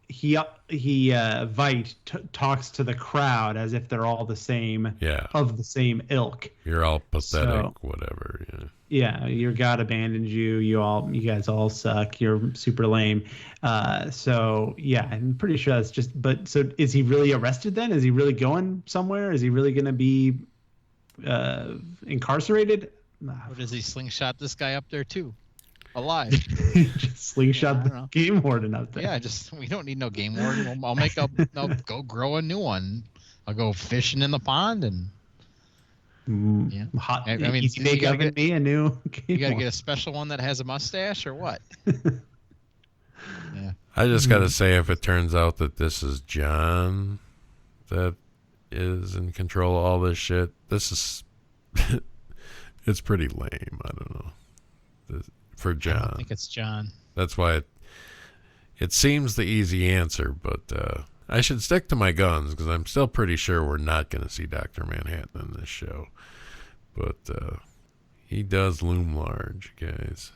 Vite talks to the crowd as if they're all the same. Yeah. Of the same ilk. You're all pathetic, whatever. Yeah. Yeah, your God abandoned you. You guys all suck. You're super lame. So yeah, I'm pretty sure that's just. But so is he really arrested then? Is he really going somewhere? Is he really going to be incarcerated? Or does he slingshot this guy up there too, alive? Just slingshot the game warden up there. Yeah, we don't need no game warden. I'll go grow a new one. I'll go fishing in the pond and. Hot. I mean, easy make up me a new game. You got to get a special one that has a mustache or what? Yeah. I just got to say, if it turns out that this is John that is in control of all this shit, this is it's pretty lame. I don't know. For John. I don't think it's John. That's why it seems the easy answer, but I should stick to my guns because I'm still pretty sure we're not going to see Dr. Manhattan in this show. But he does loom large, guys.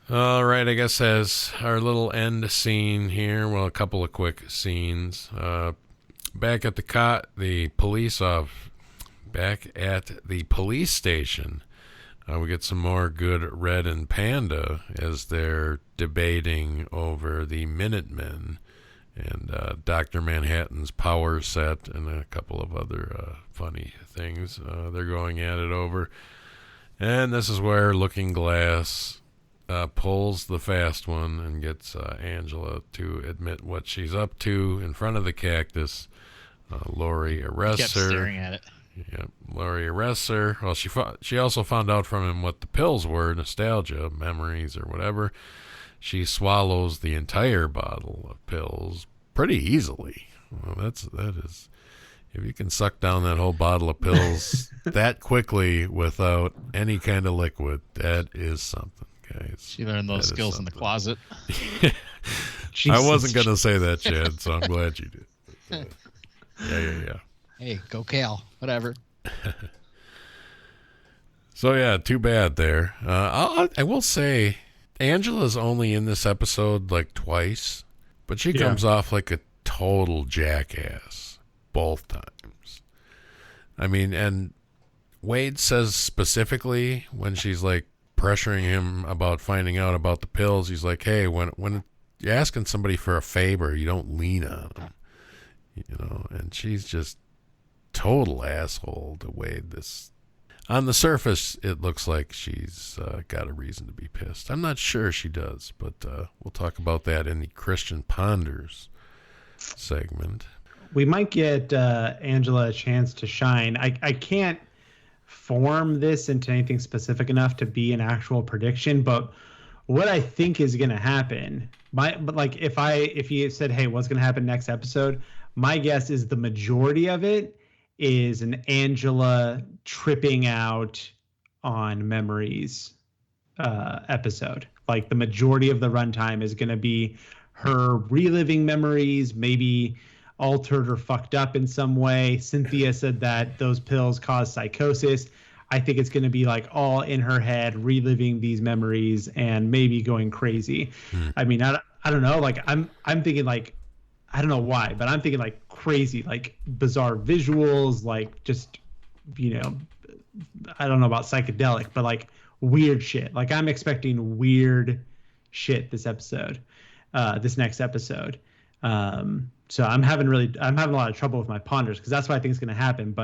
All right, I guess as our little end scene here, well, a couple of quick scenes. Back at the police station, we get some more good Red and Panda as they're debating over the Minutemen and Dr. Manhattan's power set and a couple of other funny things they're going at it over. And this is where Looking Glass pulls the fast one and gets Angela to admit what she's up to in front of the cactus. Lori arrests her. Kept staring at it. Yep. Laurie arrests her. Well, she also found out from him what the pills were, nostalgia, memories, or whatever. She swallows the entire bottle of pills pretty easily. Well, that is, if you can suck down that whole bottle of pills that quickly without any kind of liquid, that is something, guys. She learned those skills in the closet. I wasn't going to say that, Chad, so I'm glad you did. Yeah. Hey, go Cal. Whatever. So, yeah, too bad there. I will say, Angela's only in this episode like twice, but she comes off like a total jackass both times. I mean, and Wade says specifically when she's like pressuring him about finding out about the pills, he's like, hey, when you're asking somebody for a favor, you don't lean on them. You know, and she's just total asshole to Wade. On the surface, it looks like she's got a reason to be pissed. I'm not sure she does, but we'll talk about that in the Christian Ponders segment. We might get Angela a chance to shine. I can't form this into anything specific enough to be an actual prediction, but what I think is going to happen, but like if you said, hey, what's going to happen next episode, my guess is the majority of it is an Angela tripping out on memories episode. Like the majority of the runtime is going to be her reliving memories, maybe altered or fucked up in some way. Cynthia said that those pills cause psychosis. I think it's going to be like all in her head, reliving these memories and maybe going crazy. I mean, I don't know. Like I'm thinking like, I don't know why, but I'm thinking like crazy, like bizarre visuals, like just, you know, I don't know about psychedelic, but like weird shit. Like I'm expecting weird shit this episode, this next episode. So I'm having a lot of trouble with my ponders because that's what I think is going to happen.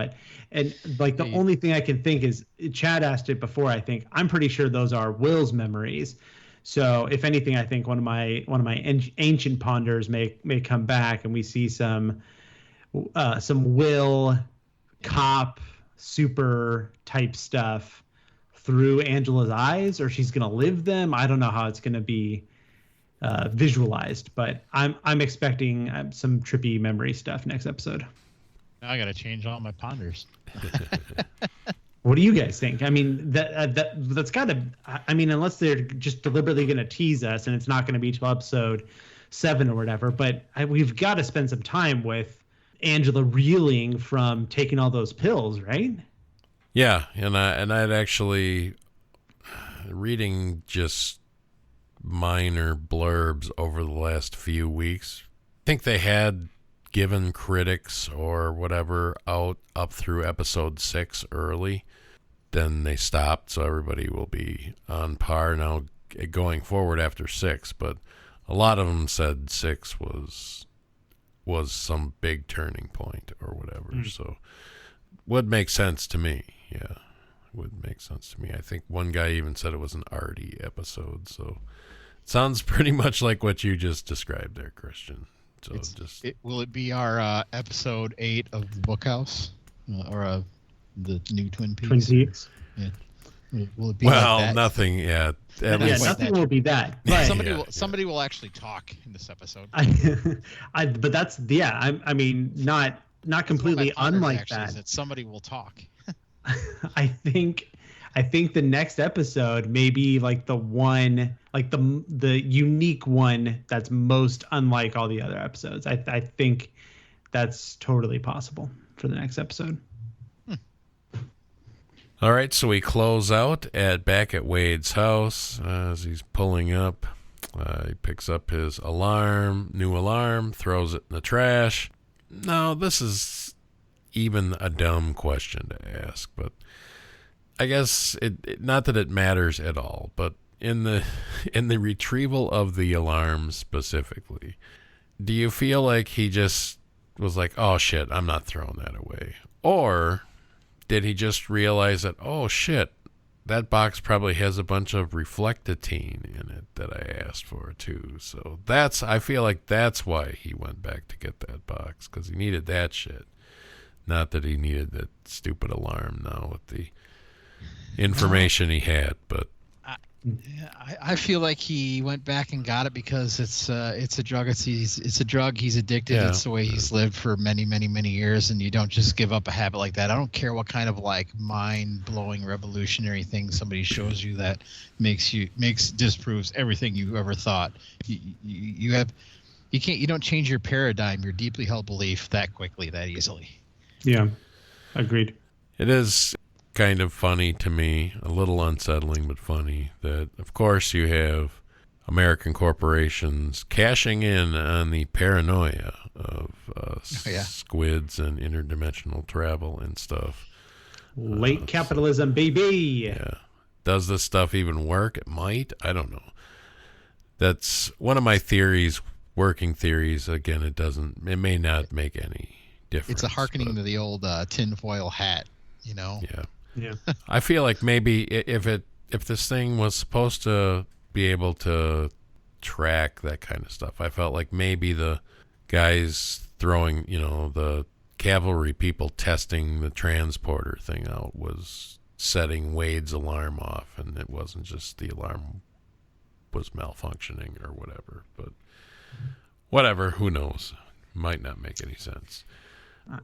And like the only thing I can think is, Chad asked it before. I think I'm pretty sure those are Will's memories. So if anything, I think one of my ancient ponders may come back and we see some Will cop super type stuff through Angela's eyes, or she's going to live them. I don't know how it's going to be visualized, but I'm expecting some trippy memory stuff next episode. Now I got to change all my ponders. What do you guys think? I mean, that's got to. I mean, unless they're just deliberately going to tease us, and it's not going to be till episode 7 or whatever. But we've got to spend some time with Angela reeling from taking all those pills, right? Yeah, and I'd actually reading just minor blurbs over the last few weeks. I think they had given critics or whatever out up through episode 6 early. Then they stopped, so everybody will be on par now going forward after 6. But a lot of them said 6 was some big turning point or whatever. So would make sense to me. Yeah, would make sense to me. I think one guy even said it was an arty episode. So it sounds pretty much like what you just described there, Christian. So will it be our episode 8 of the Bookhouse or the new Twin Peaks? Twin Peaks. Yeah. Will it be well, like that? Nothing yet. Nothing will be that. But somebody will actually talk in this episode. But that's I mean, not completely unlike that. Somebody will talk. I think the next episode may be like the one, like the unique one that's most unlike all the other episodes. I think that's totally possible for the next episode. All right, so we close out back at Wade's house as he's pulling up. He picks up his new alarm, throws it in the trash. Now, this is even a dumb question to ask, but I guess not that it matters at all, but in the retrieval of the alarm specifically, do you feel like he just was like, oh shit, I'm not throwing that away? Or did he just realize that, oh shit, that box probably has a bunch of Reflectitine in it that I asked for too? So I feel like that's why he went back to get that box, because he needed that shit. Not that he needed that stupid alarm now with the information he had, but I feel like he went back and got it because it's a drug. It's a drug. He's addicted. Yeah. It's the way he's lived for many, many, many years, and you don't just give up a habit like that. I don't care what kind of like mind-blowing, revolutionary thing somebody shows you that disproves everything you ever thought. You don't change your paradigm, your deeply held belief that quickly, that easily. Yeah, agreed. it is kind of funny to me, a little unsettling but funny, that of course you have American corporations cashing in on the paranoia of squids and interdimensional travel and stuff. Late capitalism, baby. Yeah. Does this stuff even work? It might. I don't know. That's one of my theories, working theories. Again, it may not make any difference. It's a hearkening to the old tinfoil hat, you know? Yeah. I feel like maybe if this thing was supposed to be able to track that kind of stuff, I felt like maybe the guys throwing, the cavalry people testing the transporter thing out was setting Wade's alarm off, and it wasn't just the alarm was malfunctioning or whatever. But whatever, who knows? Might not make any sense.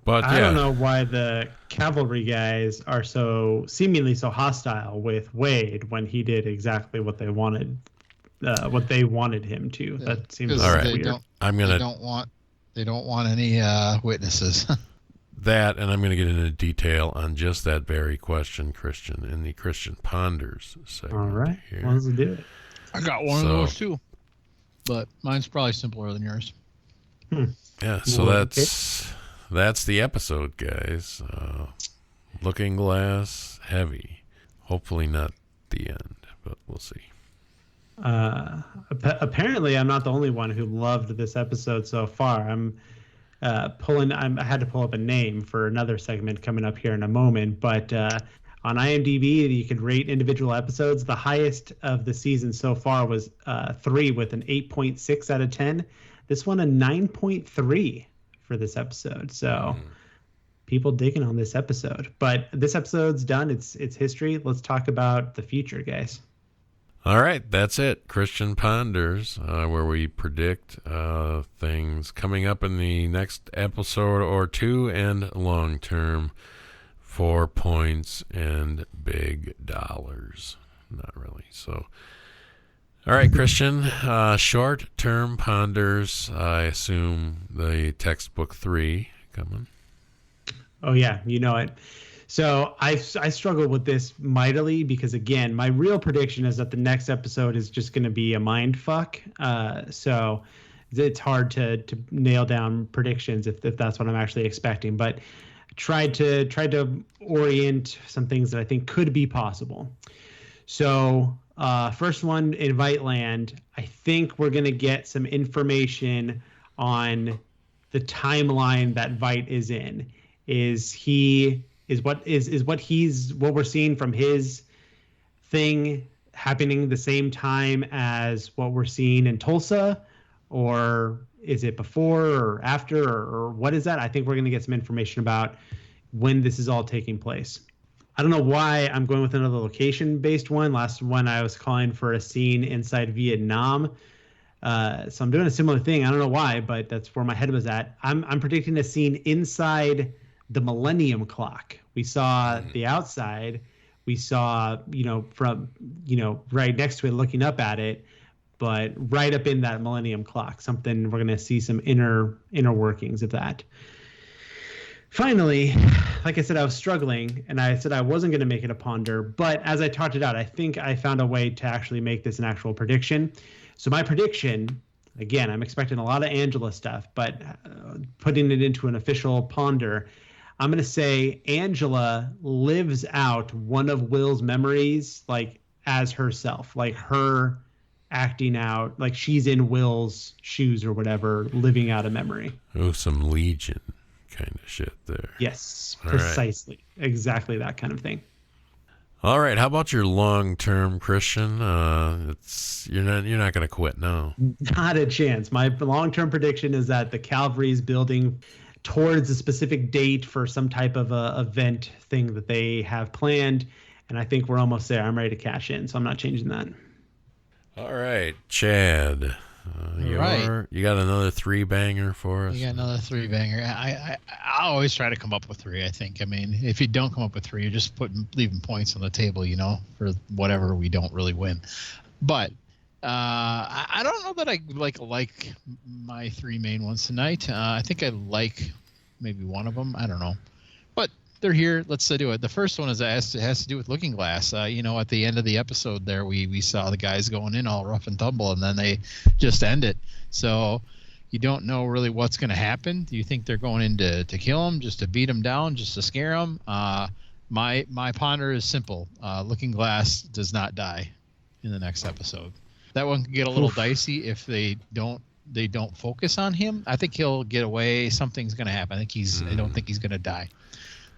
But I don't know why the cavalry guys are seemingly so hostile with Wade when he did exactly what they wanted him to. That seems all right. weird. They don't want any witnesses. That, and I'm going to get into detail on just that very question, Christian, in the Christian Ponders segment. All right, here. let's do it. I got one of those too, but mine's probably simpler than yours. Yeah, so that's the episode, guys. Looking Glass Heavy. Hopefully not the end, but we'll see. Apparently, I'm not the only one who loved this episode so far. I had to pull up a name for another segment coming up here in a moment, but on IMDb, you could rate individual episodes. The highest of the season so far was 3 with an 8.6 out of 10. This one a 9.3 for this episode. So people digging on this episode. But this episode's done. It's history. Let's talk about the future, guys. All right, that's it. Christian Ponders, where we predict things coming up in the next episode or two and long term for points and big dollars. Not really. So, all right, Christian, short term ponders. I assume the textbook 3 coming. Oh, yeah, you know it. So I struggle with this mightily because, again, my real prediction is that the next episode is just going to be a mind fuck. So it's hard to nail down predictions if that's what I'm actually expecting. But tried to orient some things that I think could be possible. So first one, Invite Land. I think we're going to get some information on the timeline that Vite is in. Is what we're seeing from his thing happening the same time as what we're seeing in Tulsa, or is it before or after, or what is that? I think we're going to get some information about when this is all taking place. I don't know why I'm going with another location-based one. Last one I was calling for a scene inside Vietnam. So I'm doing a similar thing. I don't know why, but that's where my head was at. I'm predicting a scene inside the Millennium Clock. We saw the outside. We saw, from, right next to it, looking up at it, but right up in that Millennium Clock, something we're going to see some inner workings of that. Finally, like I said, I was struggling, and I said I wasn't going to make it a ponder, but as I talked it out, I think I found a way to actually make this an actual prediction. So my prediction, again, I'm expecting a lot of Angela stuff, but putting it into an official ponder, I'm going to say Angela lives out one of Will's memories, like as herself, like her acting out, like she's in Will's shoes or whatever, living out a memory. Oh, some Legion kind of shit there. Yes, all precisely. Right. Exactly that kind of thing. All right. How about your long-term, Christian? You're not going to quit now. Not a chance. My long-term prediction is that the cavalry is building towards a specific date for some type of a event thing that they have planned. And I think we're almost there. I'm ready to cash in, so I'm not changing that. All right, Chad. You got another 3-banger for us? You got another 3-banger. I always try to come up with 3, I think. I mean, if you don't come up with 3, you're just leaving points on the table, for whatever we don't really win. But I don't know that I like my 3 main ones tonight. I think I like maybe one of them. I don't know. But they're here. Let's do it. The first one has to do with Looking Glass. At the end of the episode there, we saw the guys going in all rough and tumble, and then they just end it. So you don't know really what's going to happen. Do you think they're going in to kill him, just to beat him down, just to scare him? My ponder is simple. Looking Glass does not die in the next episode. That one can get a little dicey if they don't focus on him. I think he'll get away. Something's going to happen. I don't think he's going to die.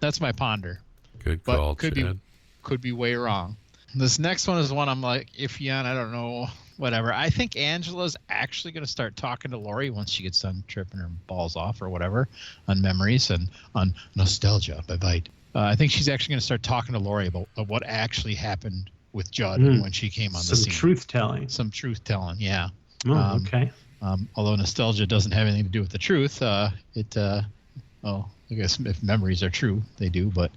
That's my ponder. Good call, Chad. Could be way wrong. This next one is one I'm like iffy on. I don't know. Whatever. I think Angela's actually going to start talking to Lori once she gets done tripping her balls off or whatever on memories and on nostalgia by Vite. I think she's actually going to start talking to Lori about what actually happened with Judd when she came on the scene. Some truth telling. Yeah. Oh, okay. Although nostalgia doesn't have anything to do with the truth, I guess if memories are true, they do, but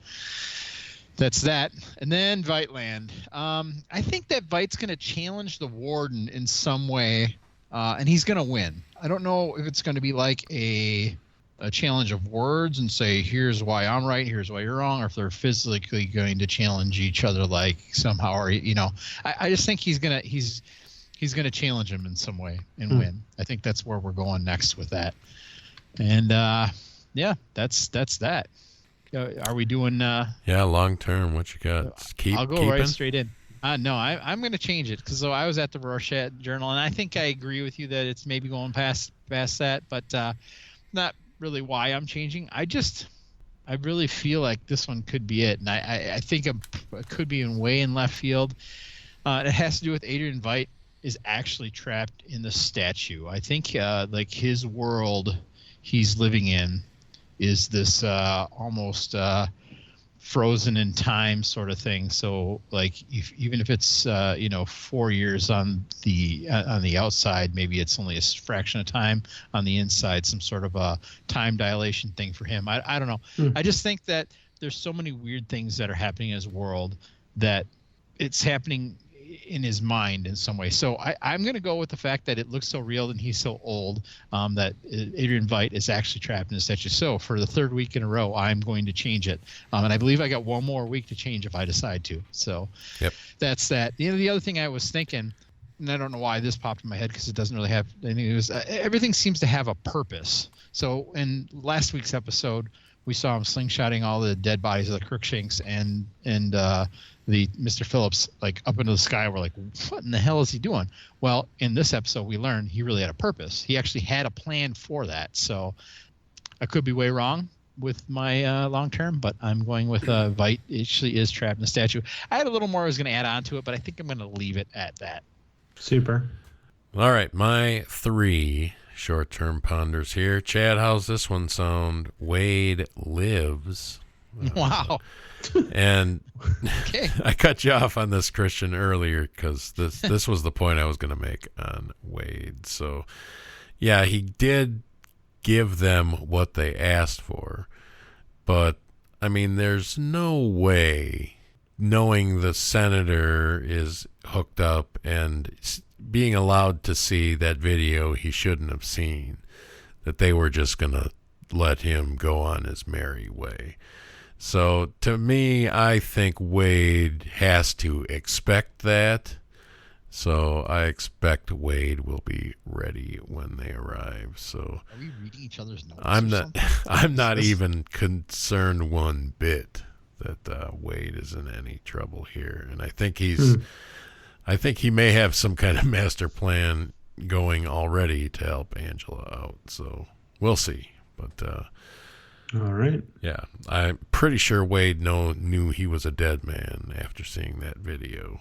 that's that. And then Viteland. I think that Vite's going to challenge the Warden in some way, and he's going to win. I don't know if it's going to be like a challenge of words and say, here's why I'm right, here's why you're wrong, or if they're physically going to challenge each other like somehow, or I just think he's going to challenge him in some way and win. I think that's where we're going next with that. And yeah, that's that. Are we doing? Yeah, long term. What you got? I'll go right straight in. No, I'm going to change it because I was at the Rorschach Journal, and I think I agree with you that it's maybe going past that, but not really why I'm changing. I really feel like this one could be it, and I think it could be way in left field. It has to do with Adrian Veidt is actually trapped in the statue. I think like his world he's living in is this almost frozen in time sort of thing. So like even if it's 4 years on the outside, maybe it's only a fraction of time on the inside, some sort of a time dilation thing for him. I don't know. I just think that there's so many weird things that are happening in his world that it's happening in his mind in some way. So I'm going to go with the fact that it looks so real and he's so old that Adrian Veidt is actually trapped in a statue. So for the 3rd week in a row, I'm going to change it. And I believe I got one more week to change if I decide to. So That's that. The other thing I was thinking, and I don't know why this popped in my head because it doesn't really have anything. It was everything seems to have a purpose. So in last week's episode, we saw him slingshotting all the dead bodies of the Crookshanks and the Mr. Phillips like up into the sky. We're like, what in the hell is he doing? Well, in this episode, we learned he really had a purpose. He actually had a plan for that. So I could be way wrong with my long term, but I'm going with Veidt actually is trapped in the statue. I had a little more I was going to add on to it, but I think I'm going to leave it at that. Super. All right, my 3 short-term ponders here. Chad, how's this one sound? Wade lives. Wow. And okay. I cut you off on this, Christian, earlier because this was the point I was going to make on Wade. So, yeah, he did give them what they asked for. But, I mean, there's no way, knowing the senator is hooked up and being allowed to see that video he shouldn't have seen, that they were just going to let him go on his merry way. So to me, I think Wade has to expect that. So I expect Wade will be ready when they arrive. So are we reading each other's notes? I'm not even concerned one bit that Wade is in any trouble here. And I think he may have some kind of master plan going already to help Angela out. So we'll see. But all right. Yeah, I'm pretty sure Wade knew he was a dead man after seeing that video.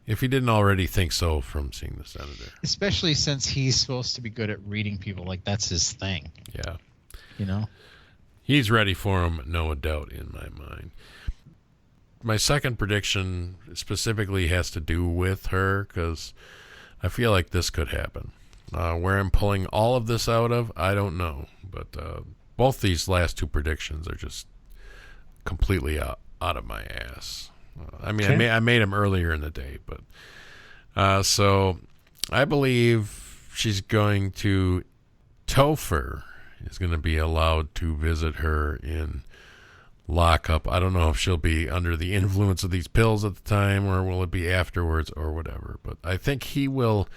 If he didn't already think so from seeing the senator. Especially since he's supposed to be good at reading people. Like, that's his thing. Yeah. He's ready for him, no doubt in my mind. My second prediction specifically has to do with her, because I feel like this could happen. Where I'm pulling all of this out of, I don't know. But both these last two predictions are just completely out of my ass. Okay. I made them earlier in the day, but so I believe Topher is going to be allowed to visit her in lockup. I don't know if she'll be under the influence of these pills at the time, or will it be afterwards, or whatever. But I think he will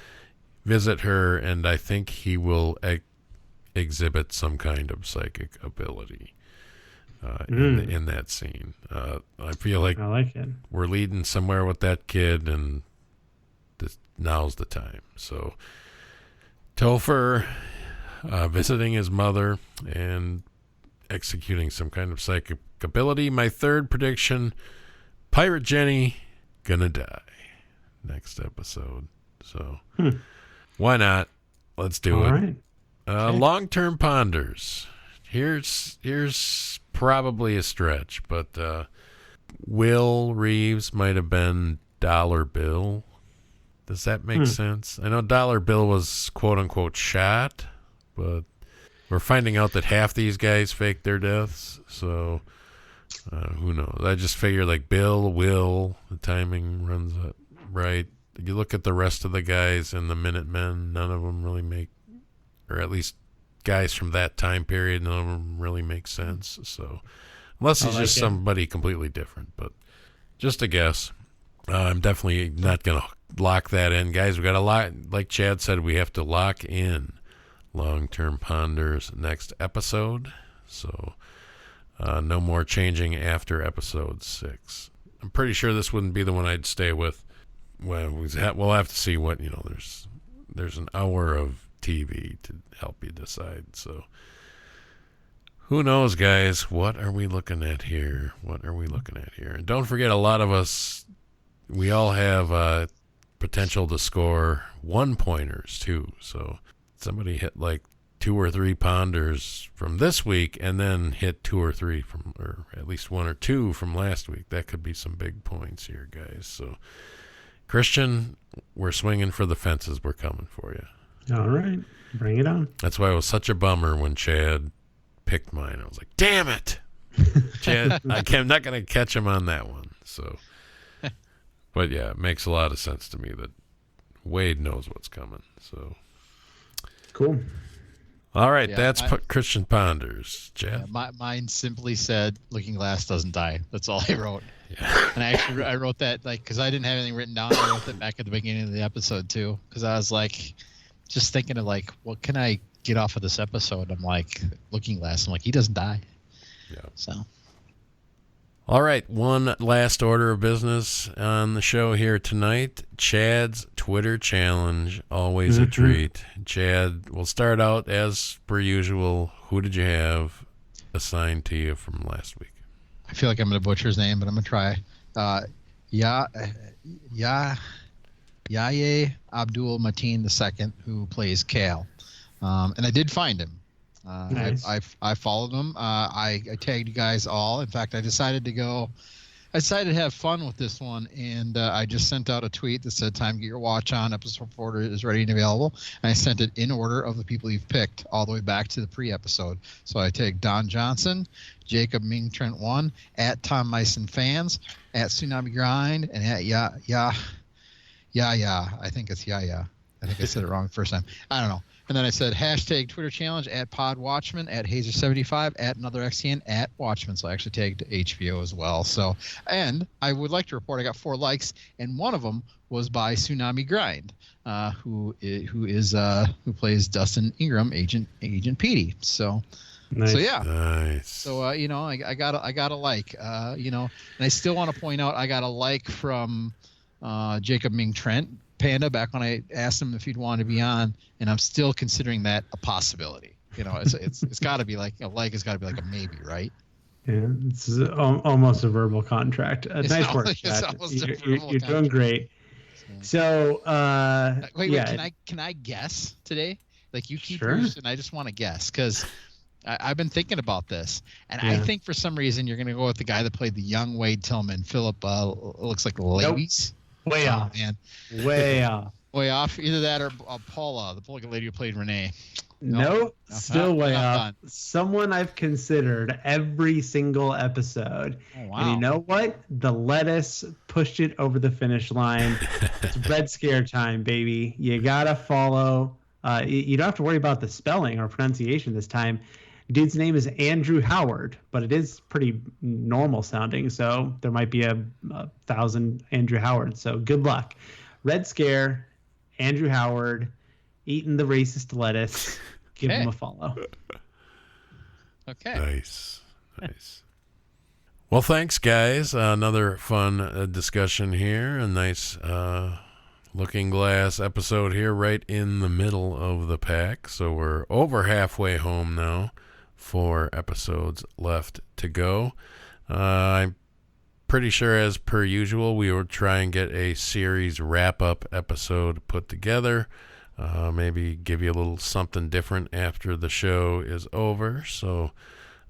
visit her, and I think he will exhibit some kind of psychic ability in that scene. I feel like I like it. we're leading somewhere with that kid, and now's the time. So Topher visiting his mother and executing some kind of psychic ability. My third prediction, Pirate Jenny gonna die next episode. So why not? Let's do it. Right. Okay. Long-term ponders. Here's probably a stretch, but Will Reeves might have been Dollar Bill. Does that make sense? I know Dollar Bill was quote-unquote shot, but we're finding out that half these guys faked their deaths, so who knows? I just figure like Bill, Will, the timing runs up right. You look at the rest of the guys in the Minutemen, none of them really make, or at least guys from that time period, none of them really make sense. So unless he's just somebody completely different, but just a guess. I'm definitely not going to lock that in. Guys, we got to lock, like Chad said, we have to lock in Long-Term Ponders next episode. So no more changing after episode 6. I'm pretty sure this wouldn't be the one I'd stay with. Well, we'll have to see what, there's an hour of TV to help you decide. So who knows, guys? What are we looking at here? And don't forget, a lot of us, we all have potential to score 1-pointers too. So somebody hit like 2 or 3 ponders from this week and then hit 2 or 3 from, or at least 1 or 2 from last week. That could be some big points here, guys. So Christian, we're swinging for the fences. We're coming for you. All right. Bring it on. That's why it was such a bummer when Chad picked mine. I was like, damn it. Chad, I'm not going to catch him on that one. So, but yeah, it makes a lot of sense to me that Wade knows what's coming. So cool. All right, that's Christian Ponders. Chad? Mine simply said, "Looking Glass doesn't die." That's all I wrote. Yeah. And I wrote that because I didn't have anything written down. I wrote that back at the beginning of the episode too, because I was like, just thinking of like, what can I get off of this episode? I'm like, Looking Glass. I'm like, he doesn't die. Yeah. So. All right, one last order of business on the show here tonight. Chad's Twitter challenge, always a treat. Chad, we'll start out as per usual. Who did you have assigned to you from last week? I feel like I'm going to butcher his name, but I'm going to try. Yaye Abdul Mateen II, who plays Cal. And I did find him. Nice. I followed him. I tagged you guys all. In fact, I decided to have fun with this one, and I just sent out a tweet that said, "Time to get your watch on. Episode 4 is ready and available." And I sent it in order of the people you've picked, all the way back to the pre-episode. So I tagged Don Johnson, Jacob Ming Trent 1, at Tom Meissen Fans, at Tsunami Grind, and at I think it's I think I said it wrong the first time. I don't know. And then I said hashtag Twitter challenge at Pod Watchmen, at Hazer75, at Another XTN, at Watchmen. So I actually tagged HBO as well. So, and I would like to report I got 4 likes, and one of them was by Tsunami Grind, who plays Dustin Ingram, Agent Petey. So. Nice. So yeah. Nice. So I got a like. And I still want to point out I got a like from Jacob Ming Trent Panda back when I asked him if he'd want to be on, and I'm still considering that a possibility. It's got to be like a like. It's got to be like a maybe, right? Yeah, it's almost a verbal contract. Nice work, Chad. You're doing great. So, wait, can I guess today? Like you keep Sure. yours, and I just want to guess because I've been thinking about this, and Yeah. I think for some reason you're going to go with the guy that played the young Wade Tillman, Philip. Looks like Ladies. Way Oh, off. man. Way off. Way off. Either that or Paula, the lady who played Renee. Nope. Still way not off. done. Someone I've considered every single episode. Oh, wow. And you know what? The lettuce pushed it over the finish line. It's Red Scare time, baby. You gotta follow. You don't have to worry about the spelling or pronunciation this time. Dude's name is Andrew Howard, but it is pretty normal sounding, so there might be a 1,000 Andrew Howard. So good luck. Red Scare, Andrew Howard, eating the racist lettuce. Give him a follow. Okay. Nice. Well, thanks, guys. Another fun discussion here. A nice Looking Glass episode here, right in the middle of the pack. So we're over halfway home now. 4 episodes left to go. I'm pretty sure, as per usual, we will try and get a series wrap-up episode put together. Maybe give you a little something different after the show is over. So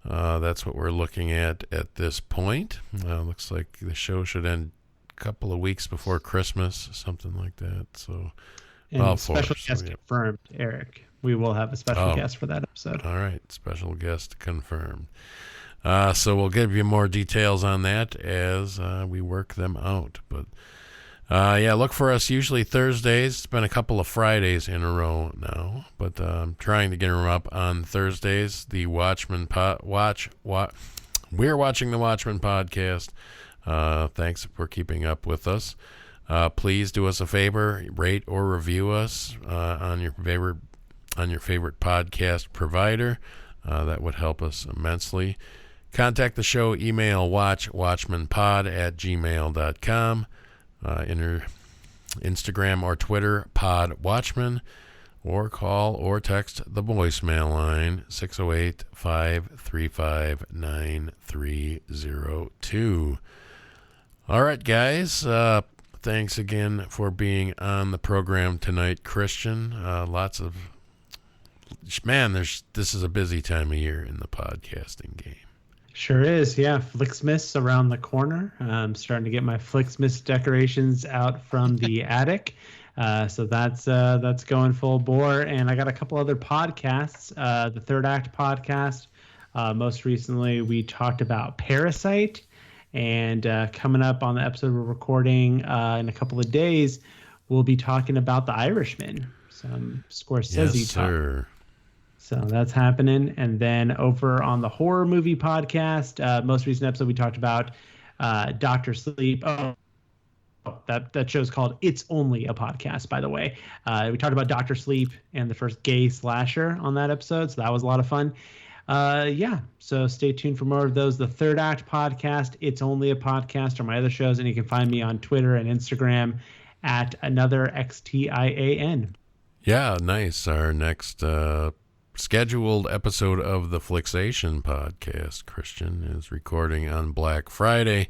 that's what we're looking at this point. Looks like the show should end a couple of weeks before Christmas, something like that. So, And special guest confirmed, Eric. We will have a special guest for that episode. All right, special guest confirmed. So we'll give you more details on that as we work them out. But look for us usually Thursdays. It's been a couple of Fridays in a row now, but I'm trying to get them up on Thursdays. The Watchmen we're watching the Watchmen podcast. Thanks for keeping up with us. Please do us a favor, rate or review us on your favorite podcast provider. That would help us immensely. Contact the show, email watchmenpod@gmail.com. Instagram or Twitter, podwatchmen, or call or text the voicemail line, 608-535-9302. All right, guys. Thanks again for being on the program tonight, Christian. This is a busy time of year in the podcasting game. Sure is, yeah. Flicksmith's around the corner. I'm starting to get my Flicksmith decorations out from the attic. So that's going full bore. And I got a couple other podcasts. The Third Act podcast. Most recently, we talked about Parasite. And coming up on the episode we're recording in a couple of days, we'll be talking about The Irishman. Some Scorsese talk. Sir. So that's happening. And then over on the horror movie podcast, most recent episode, we talked about Dr. Sleep. Oh, that show's called It's Only a Podcast, by the way. We talked about Dr. Sleep and the first gay slasher on that episode. So that was a lot of fun. So stay tuned for more of those. The Third Act podcast, It's Only a Podcast, or my other shows. And you can find me on Twitter and Instagram at AnotherXTIAN. Yeah, nice. Our next scheduled episode of the Flicksation podcast, Christian, is recording on Black Friday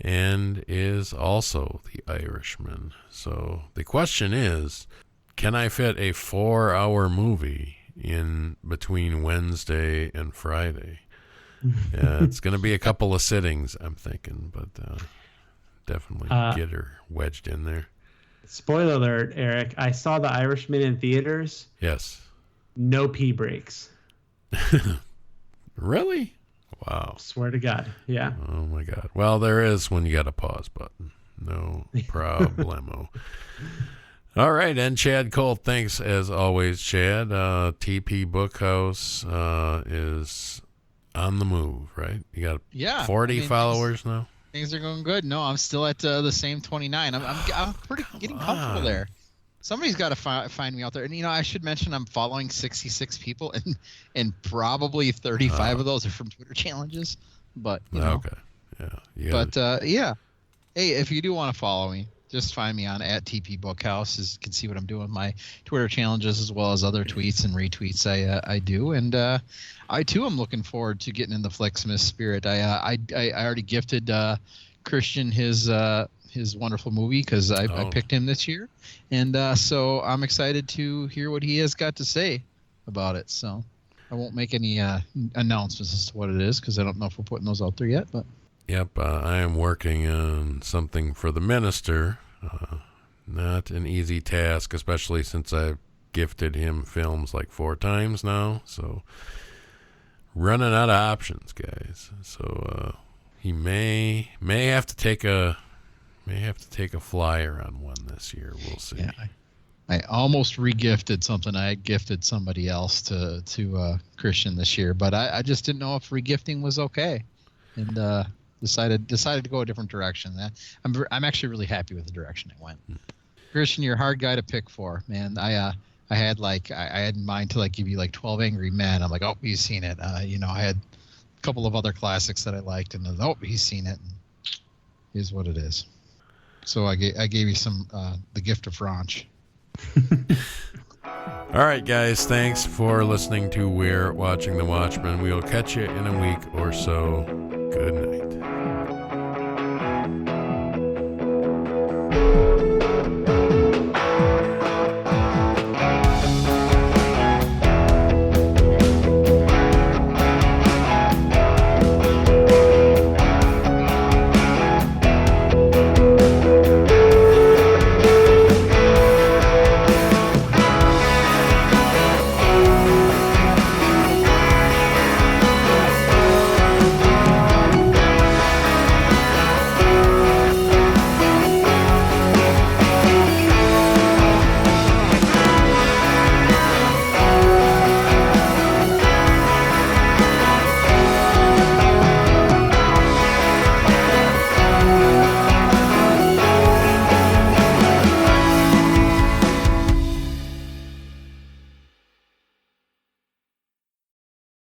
and is also The Irishman. So the question is, can I fit a 4-hour movie in between Wednesday and Friday? It's going to be a couple of sittings, I'm thinking, but definitely get her wedged in there. Spoiler alert, Eric. I saw The Irishman in theaters. Yes. No pee breaks. Really? Wow. Swear to God. Yeah. Oh, my God. Well, there is when you got a pause button. No problemo. All right, and Chad Colt, thanks as always, Chad. TP Bookhouse is on the move, right? You got 40 followers now? Things are going good. No, I'm still at the same 29. I'm pretty getting comfortable there. Somebody's got to find me out there. And, I should mention I'm following 66 people, and probably 35 of those are from Twitter challenges. But, Okay. Yeah. Hey, if you do want to follow me, just find me on @TP Bookhouse. You can see what I'm doing with my Twitter challenges as well as other tweets and retweets I do. And I, too, am looking forward to getting in the Flicksmith spirit. I already gifted Christian his wonderful movie because I picked him this year. And so I'm excited to hear what he has got to say about it. So I won't make any announcements as to what it is because I don't know if we're putting those out there yet. But Yep, I am working on something for the minister. Not an easy task, especially since I've gifted him films like 4 times now. So running out of options, guys. So he may have to take a flyer on one this year. We'll see. yeah, I almost regifted something I had gifted somebody else to Christian this year, but I just didn't know if regifting was okay, and decided to go a different direction. I'm actually really happy with the direction it went. Christian, you're a hard guy to pick for, man. I had in mind to give you 12 Angry Men. I'm like, oh, he's seen it. I had a couple of other classics that I liked, and he's seen it. And here's what it is. So I gave you some the gift of Franch. All right, guys. Thanks for listening to We're Watching the Watchmen. We'll catch you in a week or so. Good night.